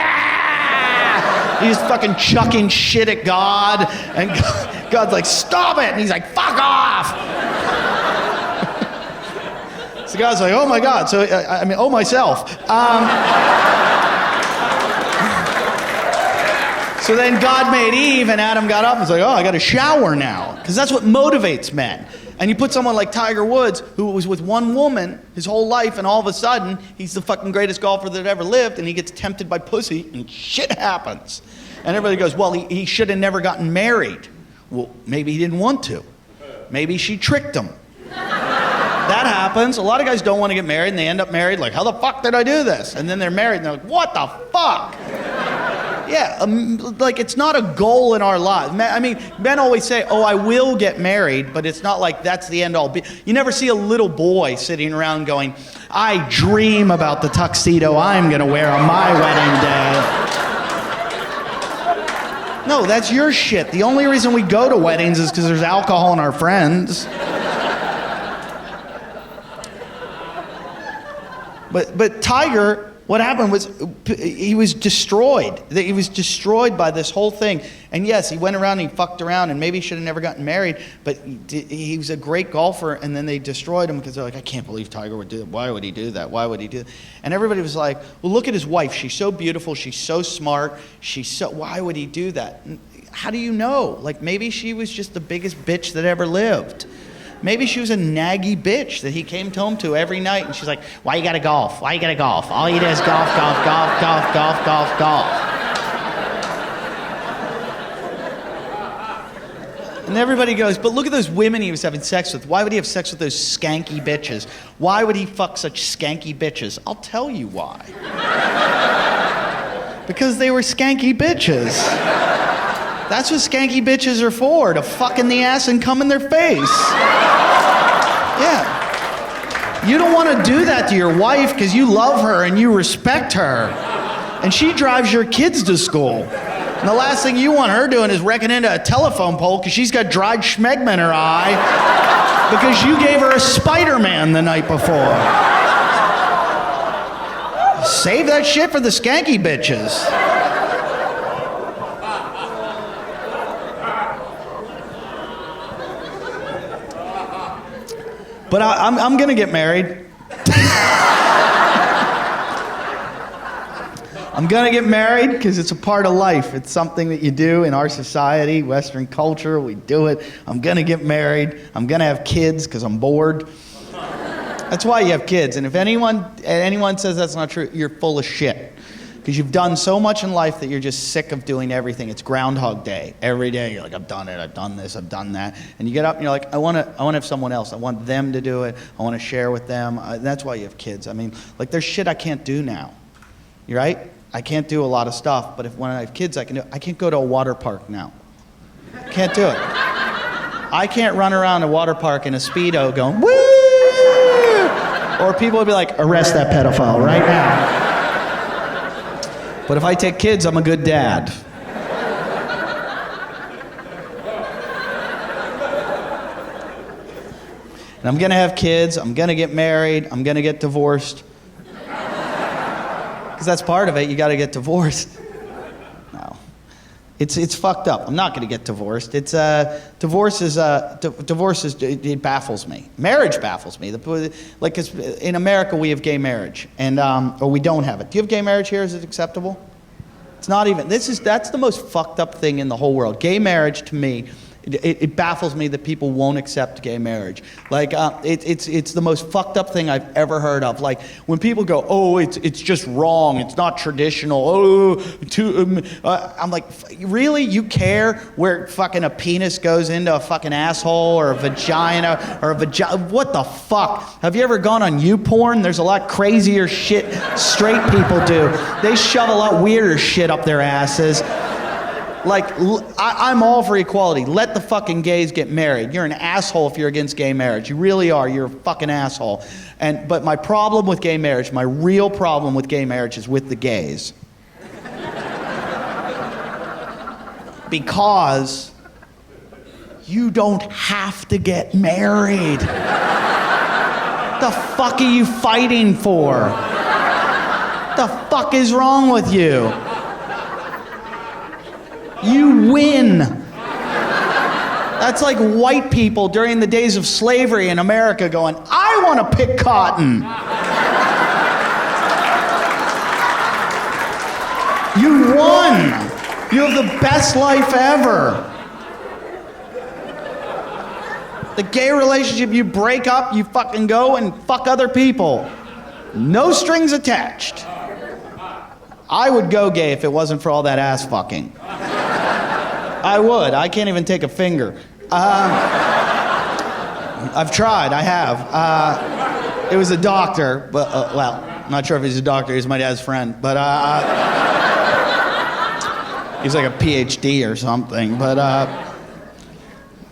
he's fucking chucking shit at God, and God's like, "Stop it!" And he's like, "Fuck off!" So God's like, "Oh my God!" So oh myself. So then God made Eve, and Adam got up and was like, "Oh, I got to shower now," because that's what motivates men. And you put someone like Tiger Woods, who was with one woman his whole life, and all of a sudden, he's the fucking greatest golfer that ever lived, and he gets tempted by pussy, and shit happens. And everybody goes, "Well, he should have never gotten married." Well, maybe he didn't want to. Maybe she tricked him. That happens. A lot of guys don't want to get married, and they end up married like, "How the fuck did I do this?" And then they're married, and they're like, "What the fuck?" Yeah, like it's not a goal in our lives. Men always say, "Oh, I will get married," but it's not like that's the end all. You never see a little boy sitting around going, "I dream about the tuxedo I'm going to wear on my wedding day." No, that's your shit. The only reason we go to weddings is because there's alcohol and our friends. But Tiger, what happened was he was destroyed. He was destroyed by this whole thing. And yes, he went around and he fucked around, and maybe he should have never gotten married, but he was a great golfer, and then they destroyed him because they're like, "I can't believe Tiger would do that. Why would he do that? Why would he do that?" And everybody was like, "Well, look at his wife. She's so beautiful. She's so smart. Why would he do that?" And how do you know? Like, maybe she was just the biggest bitch that ever lived. Maybe she was a naggy bitch that he came home to every night, and she's like, "Why you gotta golf? Why you gotta golf? All you do is golf, golf, golf, golf, golf, golf, golf." And everybody goes, "But look at those women he was having sex with. Why would he have sex with those skanky bitches? Why would he fuck such skanky bitches?" I'll tell you why. Because they were skanky bitches. That's what skanky bitches are for, to fuck in the ass and come in their face. Yeah. You don't want to do that to your wife because you love her and you respect her. And she drives your kids to school. And the last thing you want her doing is wrecking into a telephone pole because she's got dried schmegma in her eye because you gave her a Spider-Man the night before. Save that shit for the skanky bitches. But I'm going to get married. I'm going to get married because it's a part of life. It's something that you do in our society, Western culture. We do it. I'm going to get married. I'm going to have kids because I'm bored. That's why you have kids. And if anyone says that's not true, you're full of shit. Because you've done so much in life that you're just sick of doing everything. It's Groundhog Day. Every day you're like, I've done it, I've done this, I've done that. And you get up and you're like, I want to have someone else. I want them to do it. I want to share with them. That's why you have kids. I mean, like there's shit I can't do now. You're right? I can't do a lot of stuff, but when I have kids, I can do it. I can't go to a water park now. Can't do it. I can't run around a water park in a Speedo going, woo! Or people will be like, arrest that pedophile right now. But if I take kids, I'm a good dad. And I'm going to have kids, I'm going to get married, I'm going to get divorced. Because that's part of it, you got to get divorced. No. It's fucked up. I'm not going to get divorced. Divorce is it baffles me. Marriage baffles me. Like, 'cause in America we have gay marriage, and or we don't have it. Do you have gay marriage here? Is it acceptable? It's not even. That's the most fucked up thing in the whole world. Gay marriage, to me, it baffles me that people won't accept gay marriage. Like, it's the most fucked up thing I've ever heard of. Like, when people go, oh, it's just wrong, it's not traditional, I'm like, really? You care where fucking a penis goes into a fucking asshole or a vagina? What the fuck? Have you ever gone on YouPorn? There's a lot crazier shit straight people do. They shove a lot weirder shit up their asses. Like, I'm all for equality. Let the fucking gays get married. You're an asshole if you're against gay marriage. You really are. You're a fucking asshole. But my problem with gay marriage, my real problem with gay marriage is with the gays. Because you don't have to get married. The fuck are you fighting for? The fuck is wrong with you? You win. That's like white people during the days of slavery in America going, I want to pick cotton. You won. You have the best life ever. The gay relationship, you break up, you fucking go and fuck other people. No strings attached. I would go gay if it wasn't for all that ass fucking. I would. I can't even take a finger. I've tried. I have. It was a doctor, but well, I'm not sure if he's a doctor. He's my dad's friend, but he's like a PhD or something. But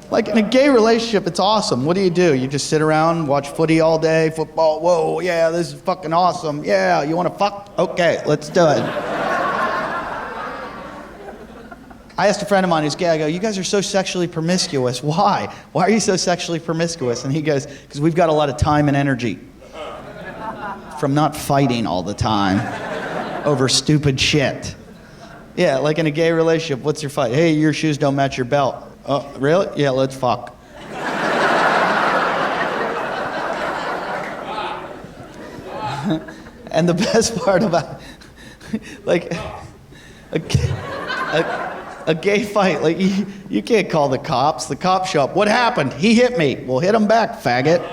like in a gay relationship, it's awesome. What do? You just sit around, watch footy all day, football. Whoa, yeah, this is fucking awesome. Yeah, you want to fuck? Okay, let's do it. I asked a friend of mine who's gay, I go, you guys are so sexually promiscuous. Why? Why are you so sexually promiscuous? And he goes, because we've got a lot of time and energy from not fighting all the time over stupid shit. Yeah, like in a gay relationship, what's your fight? Hey, your shoes don't match your belt. Oh, really? Yeah, let's fuck. And the best part about, like, a gay fight, like, you can't call the cops. The cops show up. What happened? He hit me. Well, hit him back, faggot.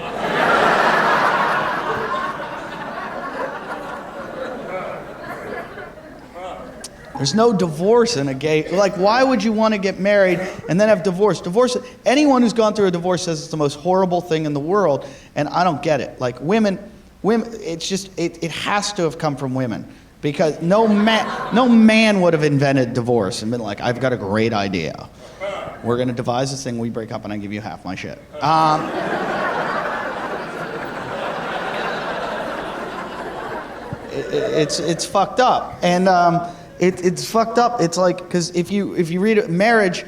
There's no divorce in a gay, like, why would you want to get married and then have divorce? Divorce, anyone who's gone through a divorce says it's the most horrible thing in the world, and I don't get it. Like, women, it's just, it has to have come from women. Because no man would have invented divorce and been like, I've got a great idea. We're going to devise this thing, we break up, and I give you half my shit. It's fucked up. And it's fucked up. It's like, because if you read it, marriage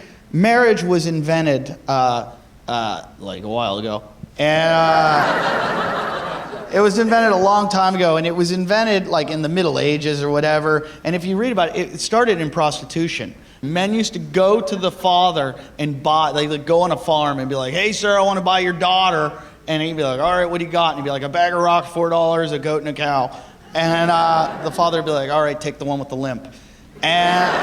was invented like a while ago. And it was invented a long time ago, and it was invented like in the Middle Ages or whatever. And if you read about it, it started in prostitution. Men used to go to the father and buy, they'd go on a farm and be like, hey, sir, I want to buy your daughter. And he'd be like, all right, what do you got? And he'd be like, a bag of rocks, $4, a goat and a cow. And the father would be like, all right, take the one with the limp. And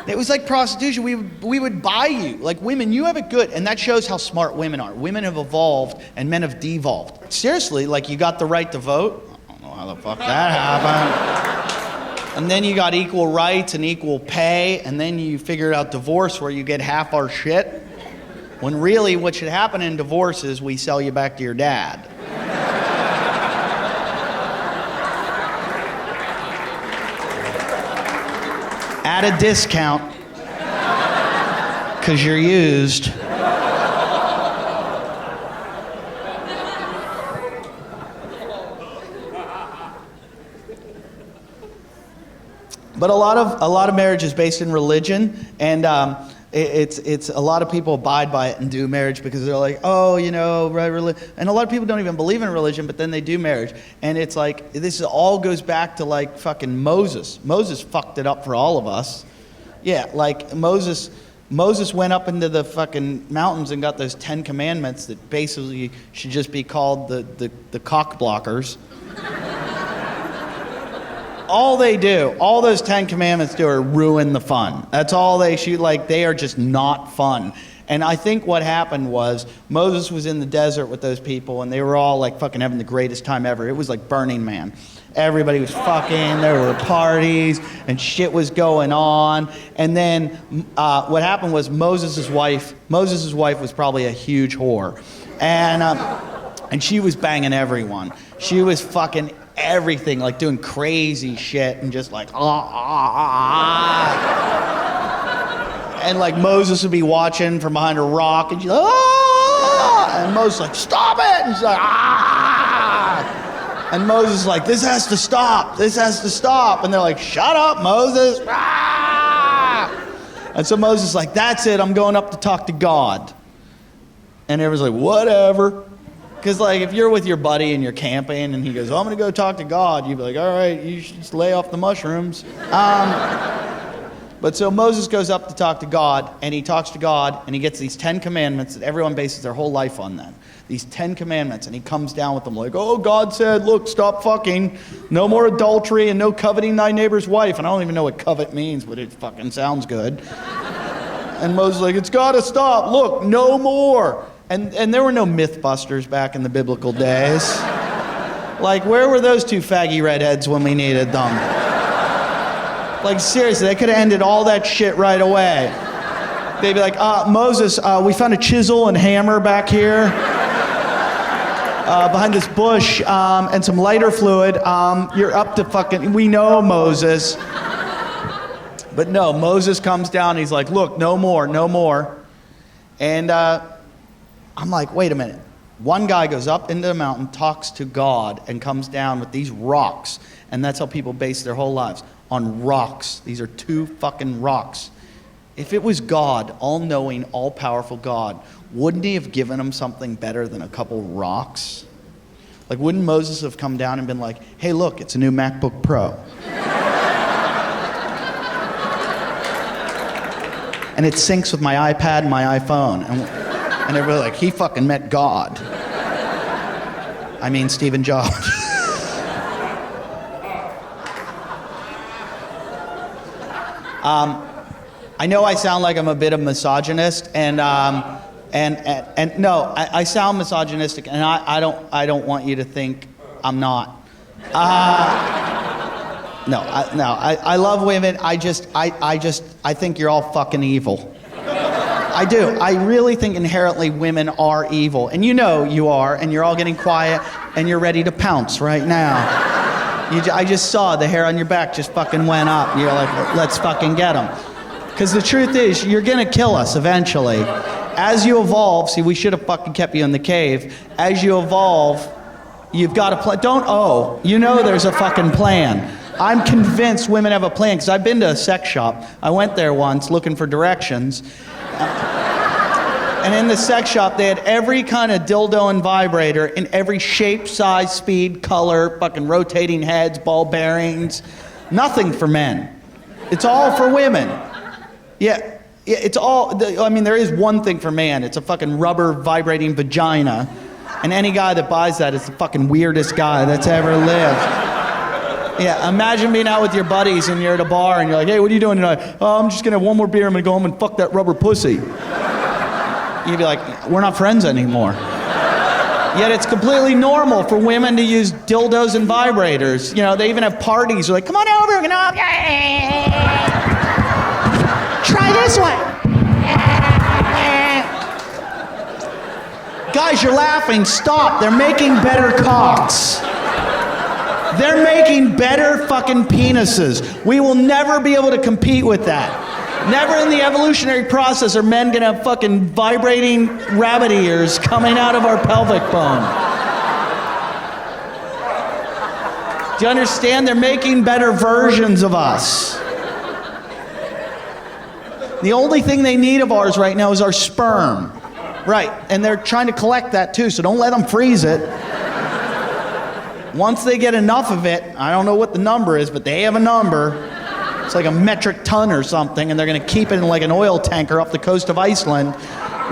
it was like prostitution. We would buy you. Like, women, you have it good. And that shows how smart women are. Women have evolved and men have devolved. Seriously, like, you got the right to vote. I don't know how the fuck that happened. And then you got equal rights and equal pay. And then you figured out divorce where you get half our shit. When really what should happen in divorce is we sell you back to your dad. At a discount, because you're used. But a lot of marriage is based in religion, and it's a lot of people abide by it and do marriage because they're like, oh, you know, right, and a lot of people don't even believe in religion, but then they do marriage, and it's like this all goes back to like fucking Moses. Moses fucked it up for all of us. Yeah, like Moses went up into the fucking mountains and got those 10 commandments that basically should just be called the cock blockers. All they do, all those 10 commandments do are ruin the fun. That's all they shoot. Like, they are just not fun. And I think what happened was Moses was in the desert with those people and they were all like fucking having the greatest time ever. It was like Burning Man. Everybody was fucking, there were parties and shit was going on. And then what happened was Moses' wife was probably a huge whore. And she was banging everyone. She was fucking everything, like doing crazy shit and just like and like Moses would be watching from behind a rock and she's like, and Moses like, stop it, and she's like, and Moses is like, this has to stop, and they're like, shut up, Moses. And so Moses is like, that's it, I'm going up to talk to God. And everyone's like, whatever. Because, like, if you're with your buddy and you're camping and he goes, oh, I'm going to go talk to God, you'd be like, all right, you should just lay off the mushrooms. But so Moses goes up to talk to God, and he talks to God, and he gets these 10 commandments that everyone bases their whole life on them. These 10 commandments, and he comes down with them like, oh, God said, look, stop fucking, no more adultery, and no coveting thy neighbor's wife. And I don't even know what covet means, but it fucking sounds good. And Moses is like, it's got to stop, look, no more. And there were no Mythbusters back in the biblical days. Like, where were those two faggy redheads when we needed them? Like, seriously, they could have ended all that shit right away. They'd be like, Moses, we found a chisel and hammer back here behind this bush and some lighter fluid. You're up to fucking, we know, Moses. But no, Moses comes down, he's like, look, no more. And I'm like, wait a minute. One guy goes up into the mountain, talks to God, and comes down with these rocks. And that's how people base their whole lives, on rocks. These are 2 fucking rocks. If it was God, all-knowing, all-powerful God, wouldn't he have given him something better than a couple rocks? Like, wouldn't Moses have come down and been like, hey, look, it's a new MacBook Pro. And it syncs with my iPad and my iPhone. And everybody like, he fucking met God. I mean, Stephen Jobs. I know I sound like I'm a bit of a misogynist, and no, I sound misogynistic, and I don't want you to think I'm not. No, I love women. I think you're all fucking evil. I do. I really think inherently women are evil. And you know you are, and you're all getting quiet, and you're ready to pounce right now. I just saw the hair on your back just fucking went up. You're like, let's fucking get them. Because the truth is, you're going to kill us eventually. As you evolve, see, we should have fucking kept you in the cave. As you evolve, you've got a plan. You know there's a fucking plan. I'm convinced women have a plan, because I've been to a sex shop. I went there once looking for directions. And in the sex shop, they had every kind of dildo and vibrator in every shape, size, speed, color, fucking rotating heads, ball bearings. Nothing for men. It's all for women. Yeah, it's all, I mean, there is one thing for man. It's a fucking rubber vibrating vagina. And any guy that buys that is the fucking weirdest guy that's ever lived. Yeah, imagine being out with your buddies and you're at a bar and you're like, hey, what are you doing tonight? Oh, I'm just gonna have one more beer, I'm gonna go home and fuck that rubber pussy. You'd be like, we're not friends anymore. Yet it's completely normal for women to use dildos and vibrators. You know, they even have parties. They're like, come on over, you know, try this one. Guys, you're laughing. Stop. They're making better cocks. They're making better fucking penises. We will never be able to compete with that. Never in the evolutionary process are men gonna have fucking vibrating rabbit ears coming out of our pelvic bone. Do you understand? They're making better versions of us. The only thing they need of ours right now is our sperm. Right, and they're trying to collect that too, so don't let them freeze it. Once they get enough of it, I don't know what the number is, but they have a number. It's like a metric ton or something, and they're gonna keep it in like an oil tanker off the coast of Iceland.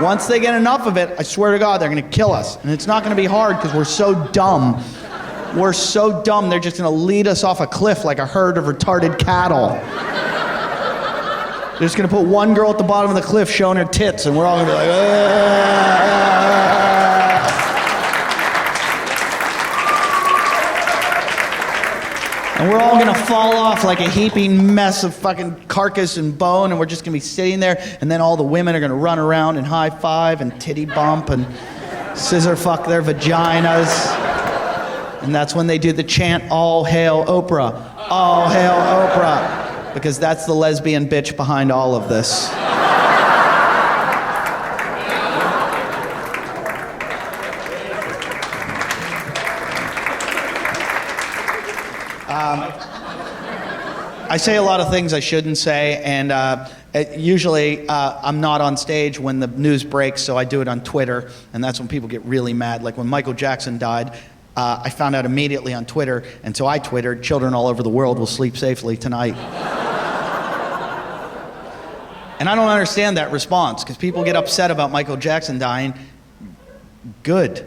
Once they get enough of it, I swear to God, they're gonna kill us. And it's not gonna be hard because we're so dumb. We're so dumb, they're just gonna lead us off a cliff like a herd of retarded cattle. They're just gonna put one girl at the bottom of the cliff showing her tits, and we're all gonna be like, and we're all gonna fall off like a heaping mess of fucking carcass and bone, and we're just gonna be sitting there, and then all the women are gonna run around and high five and titty bump and scissor fuck their vaginas. And that's when they do the chant, all hail Oprah, all hail Oprah. Because that's the lesbian bitch behind all of this. I say a lot of things I shouldn't say, and usually I'm not on stage when the news breaks, so I do it on Twitter, and that's when people get really mad. Like when Michael Jackson died, I found out immediately on Twitter, and so I twittered, children all over the world will sleep safely tonight. And I don't understand that response, because people get upset about Michael Jackson dying. Good.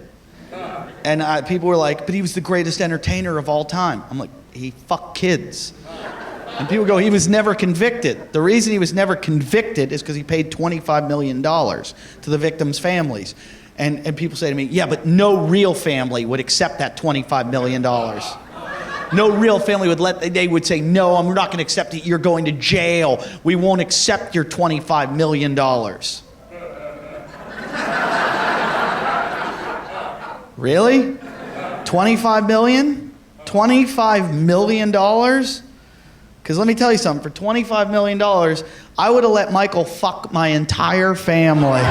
And people were like, but he was the greatest entertainer of all time. I'm like, he fucked kids. And people go, he was never convicted. The reason he was never convicted is because he paid $25 million to the victims' families. And people say to me, yeah, but no real family would accept that $25 million. No real family they would say, no, I'm not gonna accept it, you're going to jail. We won't accept your $25 million. Really? 25 million? $25 million? Because let me tell you something, for $25 million, I would have let Michael fuck my entire family.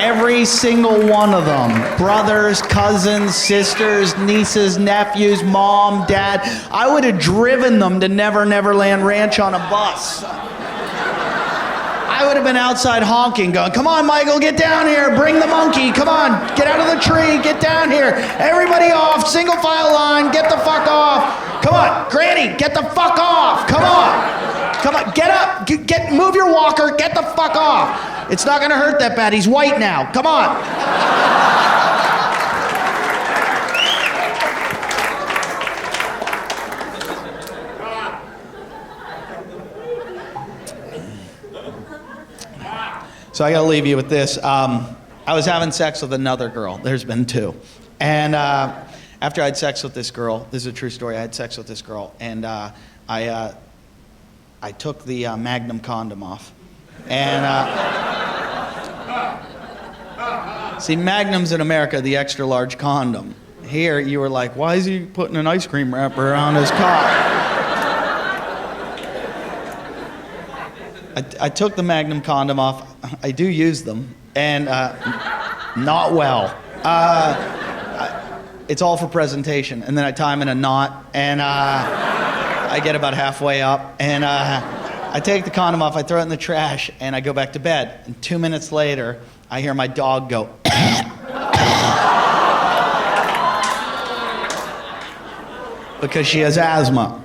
Every single one of them. Brothers, cousins, sisters, nieces, nephews, mom, dad. I would have driven them to Never Never Land Ranch on a bus. I would have been outside honking, going, come on, Michael, get down here, bring the monkey, come on, get out of the tree, get down here. Everybody off, single file line, get the fuck off. Come on, Granny, get the fuck off, come on. Come on, get up, move your walker, get the fuck off. It's not gonna hurt that bad, he's white now, come on. So I gotta leave you with this. I was having sex with another girl, there's been two. And after I had sex with this girl, this is a true story, I had sex with this girl, and I took the Magnum condom off. And see, Magnum's in America, the extra large condom. Here, you were like, why is he putting an ice cream wrapper around his cock? I took the Magnum condom off. I do use them, and not well. It's all for presentation, and then I tie them in a knot, and I get about halfway up, and I take the condom off, I throw it in the trash, and I go back to bed. And 2 minutes later, I hear my dog go, because she has asthma.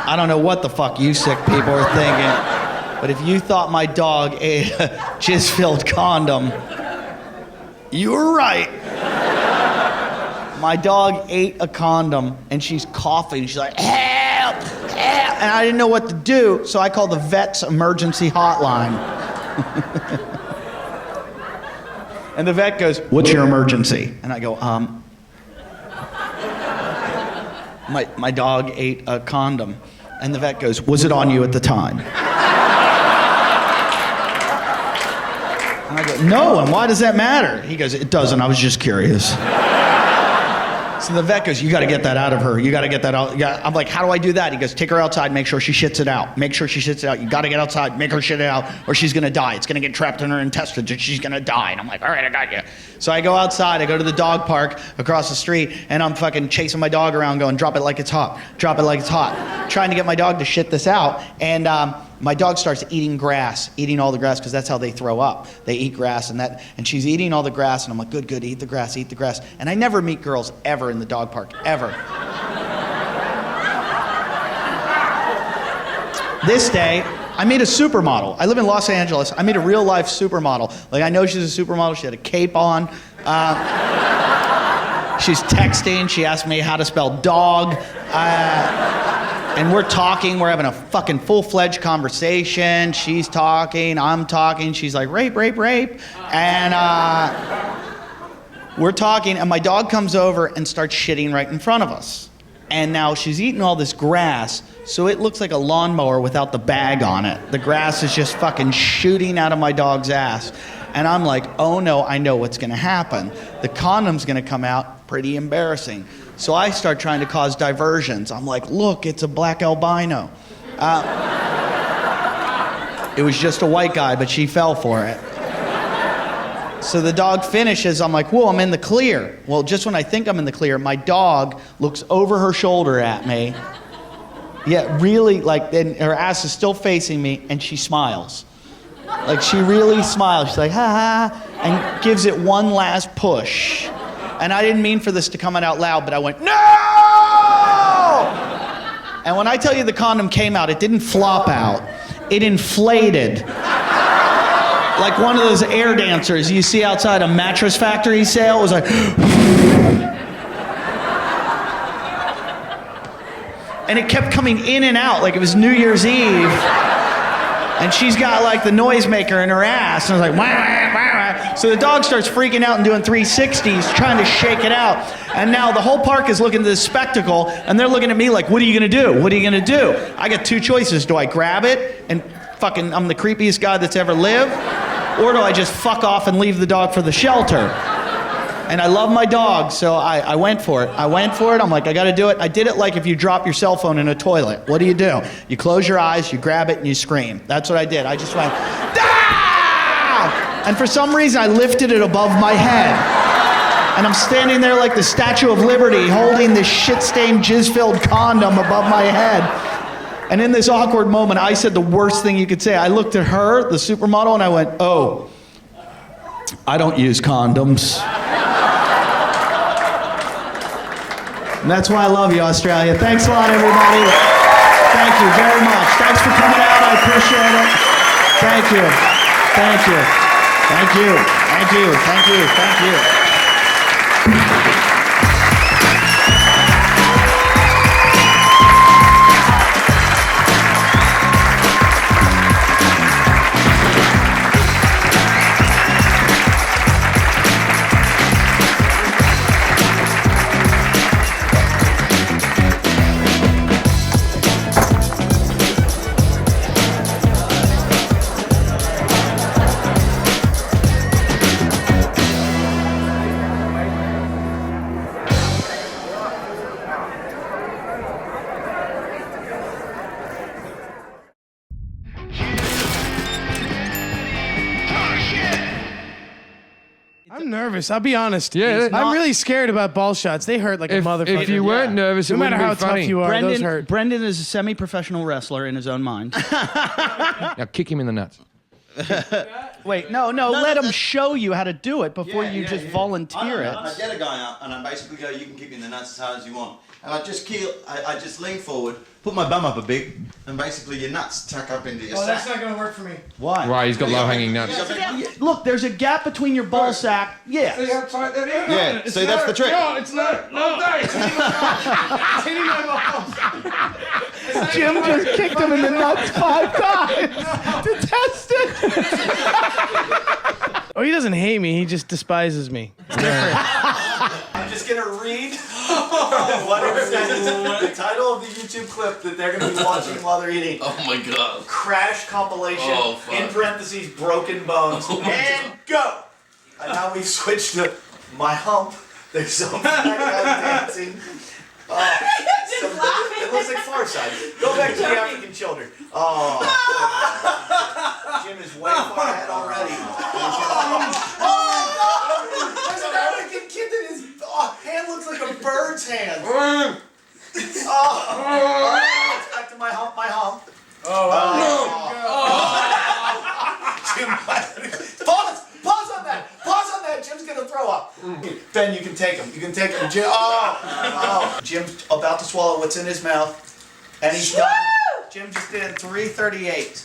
I don't know what the fuck you sick people are thinking, but if you thought my dog ate a jizz-filled condom, You were right. My dog ate a condom, and she's coughing. She's like, help, help. And I didn't know what to do, so I called the vet's emergency hotline. And the vet goes, what's your emergency? And I go, my dog ate a condom. And the vet goes, was it on you at the time? And I go, no, and why does that matter? He goes, it doesn't, I was just curious. So the vet goes, you got to get that out of her. You got to get that out. Yeah. I'm like, how do I do that? He goes, take her outside, make sure she shits it out. Make sure she shits it out. You got to get outside, make her shit it out, or she's going to die. It's going to get trapped in her intestines, and she's going to die. And I'm like, all right, I got you. So I go outside, I go to the dog park across the street, and I'm fucking chasing my dog around going, drop it like it's hot. Drop it like it's hot. Trying to get my dog to shit this out. And my dog starts eating grass, eating all the grass, because that's how they throw up. They eat grass, and she's eating all the grass, and I'm like, good, eat the grass, eat the grass. And I never meet girls ever in the dog park, ever. This day, I meet a supermodel. I live in Los Angeles. I meet a real life supermodel. Like, I know she's a supermodel. She had a cape on. She's texting. She asked me how to spell dog. And we're talking, we're having a fucking full-fledged conversation. She's talking, I'm talking. She's like, rape. And we're talking, and my dog comes over and starts shitting right in front of us. And now she's eating all this grass, so it looks like a lawnmower without the bag on it. The grass is just fucking shooting out of my dog's ass. And I'm like, oh no, I know what's gonna happen. The condom's gonna come out, pretty embarrassing. So I start trying to cause diversions. I'm like, look, it's a black albino. It was just a white guy, but she fell for it. So the dog finishes. I'm like, whoa, I'm in the clear. Well, just when I think I'm in the clear, my dog looks over her shoulder at me. Yeah, really, like, and her ass is still facing me, and she smiles. Like, she really smiles. She's like, ha ha, and gives it one last push. And I didn't mean for this to come out loud, but I went, no! And when I tell you the condom came out, it didn't flop out. It inflated. Like one of those air dancers you see outside a mattress factory sale. It was like... And it kept coming in and out like it was New Year's Eve. And she's got like the noisemaker in her ass. And I was like, wah, wah, wah, wah. So the dog starts freaking out and doing 360s, trying to shake it out. And now the whole park is looking at this spectacle, and they're looking at me like, what are you gonna do? What are you gonna do? I got two choices. Do I grab it and fucking, I'm the creepiest guy that's ever lived? Or do I just fuck off and leave the dog for the shelter? And I love my dog, so I went for it. I'm like, I gotta do it. I did it like if you drop your cell phone in a toilet. What do? You close your eyes, you grab it, and you scream. That's what I did. I just went, ah! And for some reason, I lifted it above my head. And I'm standing there like the Statue of Liberty, holding this shit-stained, jizz-filled condom above my head. And in this awkward moment, I said the worst thing you could say. I looked at her, the supermodel, and I went, oh, I don't use condoms. And that's why I love you, Australia. Thanks a lot, everybody. Thank you very much. Thanks for coming out. I appreciate it. Thank you. Thank you. Thank you. Thank you. Thank you. Thank you. I'm nervous. I'll be honest. Yeah, I'm really scared about ball shots. They hurt like a motherfucker. If you weren't nervous, it no matter wouldn't how be funny. tough you are, those hurt. Brendan is a semi-professional wrestler in his own mind. Now kick him in the nuts. Wait, no, let him show you how to do it before you just volunteer it. I get a guy up and I basically go, you can kick me in the nuts as hard as you want. And I just lean forward, put my bum up a bit, and basically your nuts tuck up into your Oh, that's sack. not gonna work for me. Why? Right, he's got low-hanging nuts. Look, there's a gap between your ball sack. Yeah. See how tight that is? Yeah, see, that's the trick. No, it's not. No, it's hitting my balls. Jim just kicked him in the nuts 5 times to test it. Oh, he doesn't hate me. He just despises me. I'm just gonna read what it says. The title of the YouTube clip that they're gonna be watching while they're eating. Oh my god. Crash compilation, Oh, fuck. in parentheses, broken bones, and go! And now we switch to my hump. There's some dancing. It looks like Far Side. Go back to the African children. Oh. Jim is way far ahead already. Oh no! There's an African kid that his hand looks like a bird's hand. Back to my hump, Jim, pause on that. Jim's gonna throw up. Ben, you can take him. Jim. Oh. Jim's about to swallow what's in his mouth, and he's done. Jim just did 338.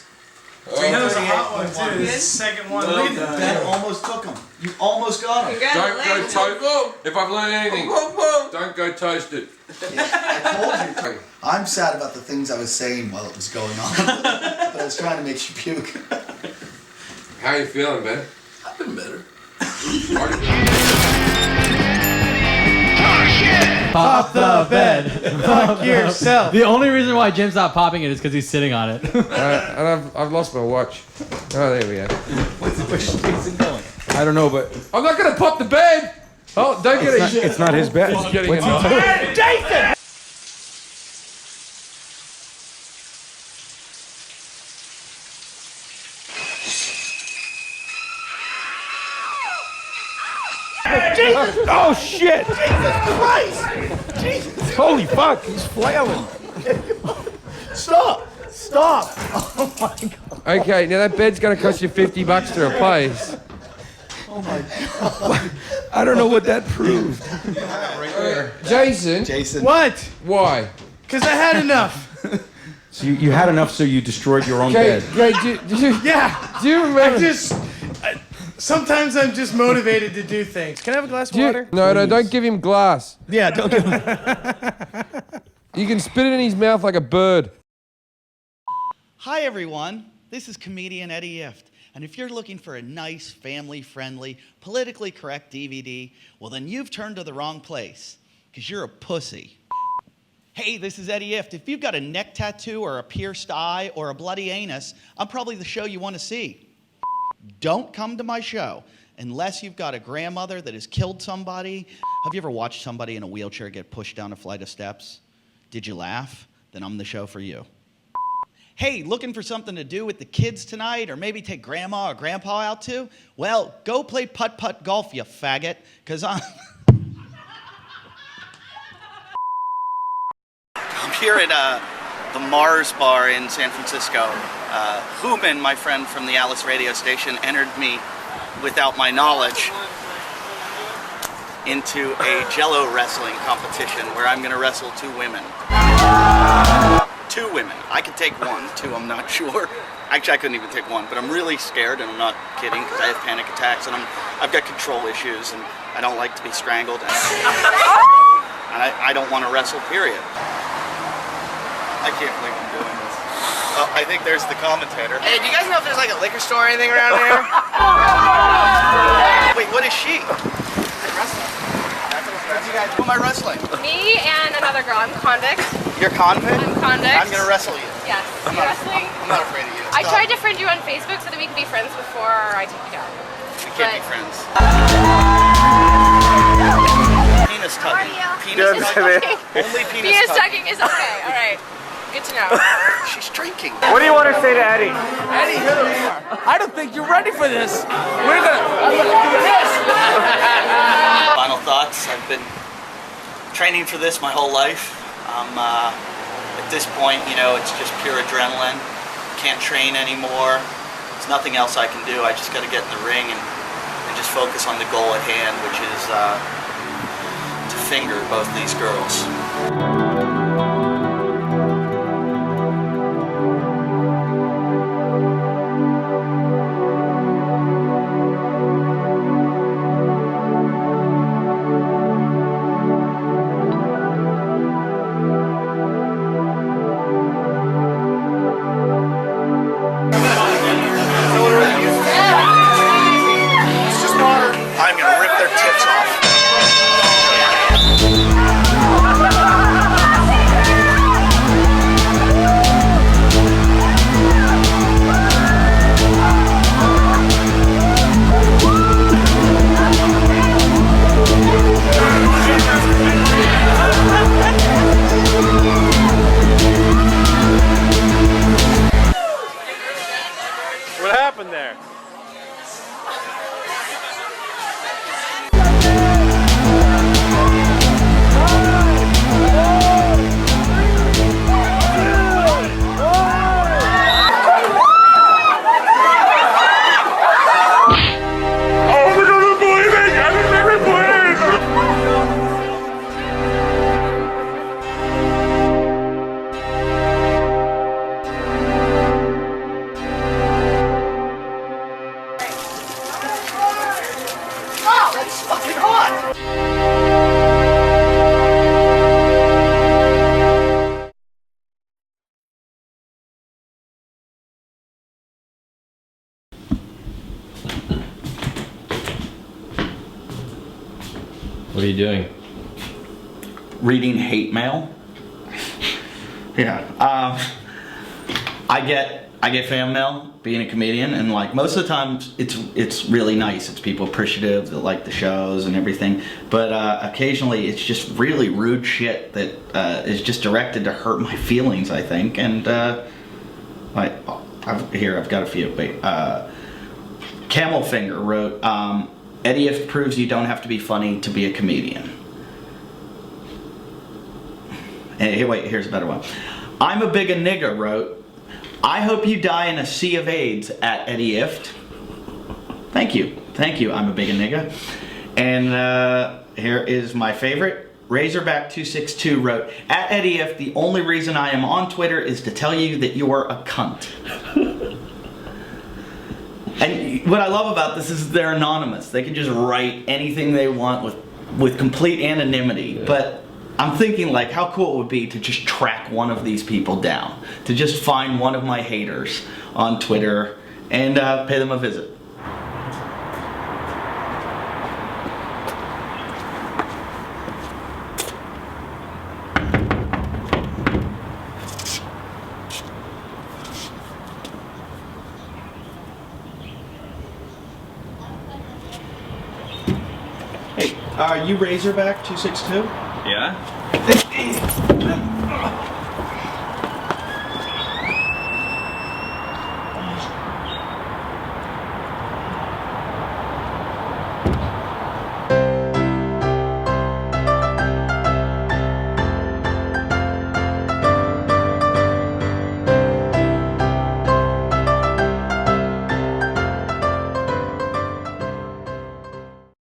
That was a hot one, too. This is the second one. Ben almost took him. You almost got him. Don't go toast. If I've learned anything, don't go toasted. I told you. I'm sad about the things I was saying while it was going on, but I was trying to make you puke. How you feeling, Ben? I've been better. Pop the bed. Fuck yourself. The only reason why Jim's not popping it is because he's sitting on it. And I've lost my watch. Oh, there we go. Where's Jason going? I don't know, but I'm not gonna pop the bed. Oh, don't get it. It's not his bed. He's getting it. Jason! Jesus! Oh shit! Jesus Christ! Jesus! Holy fuck! He's flailing. Stop! Oh my God! Okay, now that bed's gonna cost you $50 to replace. I don't know what that proved. Jason. What? Why? Because I had enough. So you had enough, so you destroyed your own Okay, bed. great. Do you remember? Sometimes I'm just motivated to do things. Can I have a glass of water? No, don't give him glass. Yeah, don't give him. You can spit it in his mouth like a bird. Hi everyone, this is comedian Eddie Ifft, and if you're looking for a nice, family-friendly, politically correct DVD, well then you've turned to the wrong place, because you're a pussy. Hey, this is Eddie Ifft. If you've got a neck tattoo or a pierced eye or a bloody anus, I'm probably the show you want to see. Don't come to my show unless you've got a grandmother that has killed somebody. Have you ever watched somebody in a wheelchair get pushed down a flight of steps? Did you laugh? Then I'm the show for you. Hey, looking for something to do with the kids tonight, or maybe take grandma or grandpa out to? Well, go play putt-putt golf, you faggot, because I'm here at the Mars Bar in San Francisco. Hooman, my friend from the Alice radio station, entered me without my knowledge into a Jello wrestling competition where I'm going to wrestle 2 women. 2 women. I could take 1, 2 I'm not sure. Actually, I couldn't even take 1, but I'm really scared, and I'm not kidding, because I have panic attacks, and I've got control issues, and I don't like to be strangled, and I don't want to wrestle, period. I can't believe I'm doing this. Oh, I think there's the commentator. Hey, do you guys know if there's like a liquor store or anything around here? Wait, what is she? Who am I wrestling? Me and another girl. I'm convict. You're convict? I'm convict. I'm gonna wrestle you. Yes. You're wrestling? I'm not afraid of you. I tried to friend you on Facebook so that we could be friends before I take you down. We can't be friends. Penis tugging. Penis tugging. Only Penis tugging is okay. All right. Good to know. She's drinking. What do you want to say to Eddie? Eddie, I don't think you're ready for this. We're gonna do this. Final thoughts. I've been training for this my whole life. At this point, you know, it's just pure adrenaline. Can't train anymore. There's nothing else I can do. I just got to get in the ring and just focus on the goal at hand, which is to finger both these girls. What are you doing? Reading hate mail. Yeah. I get fan mail being a comedian, and like most of the times it's really nice. It's people appreciative that like the shows and everything. But occasionally it's just really rude shit that is just directed to hurt my feelings, I think. And I've got a few. Wait. Camel Finger wrote, Eddie Ifft proves you don't have to be funny to be a comedian. Hey, wait, here's a better one. I'm a big a nigga wrote, I hope you die in a sea of AIDS at Eddie Ifft. Thank you. I'm a big a nigga. And here is my favorite. Razorback262 wrote, at Eddie Ifft, the only reason I am on Twitter is to tell you that you are a cunt. And what I love about this is they're anonymous. They can just write anything they want with complete anonymity. Yeah. But I'm thinking like how cool it would be to just track one of these people down. To just find one of my haters on Twitter and pay them a visit. Hey, are you Razorback262? Yeah?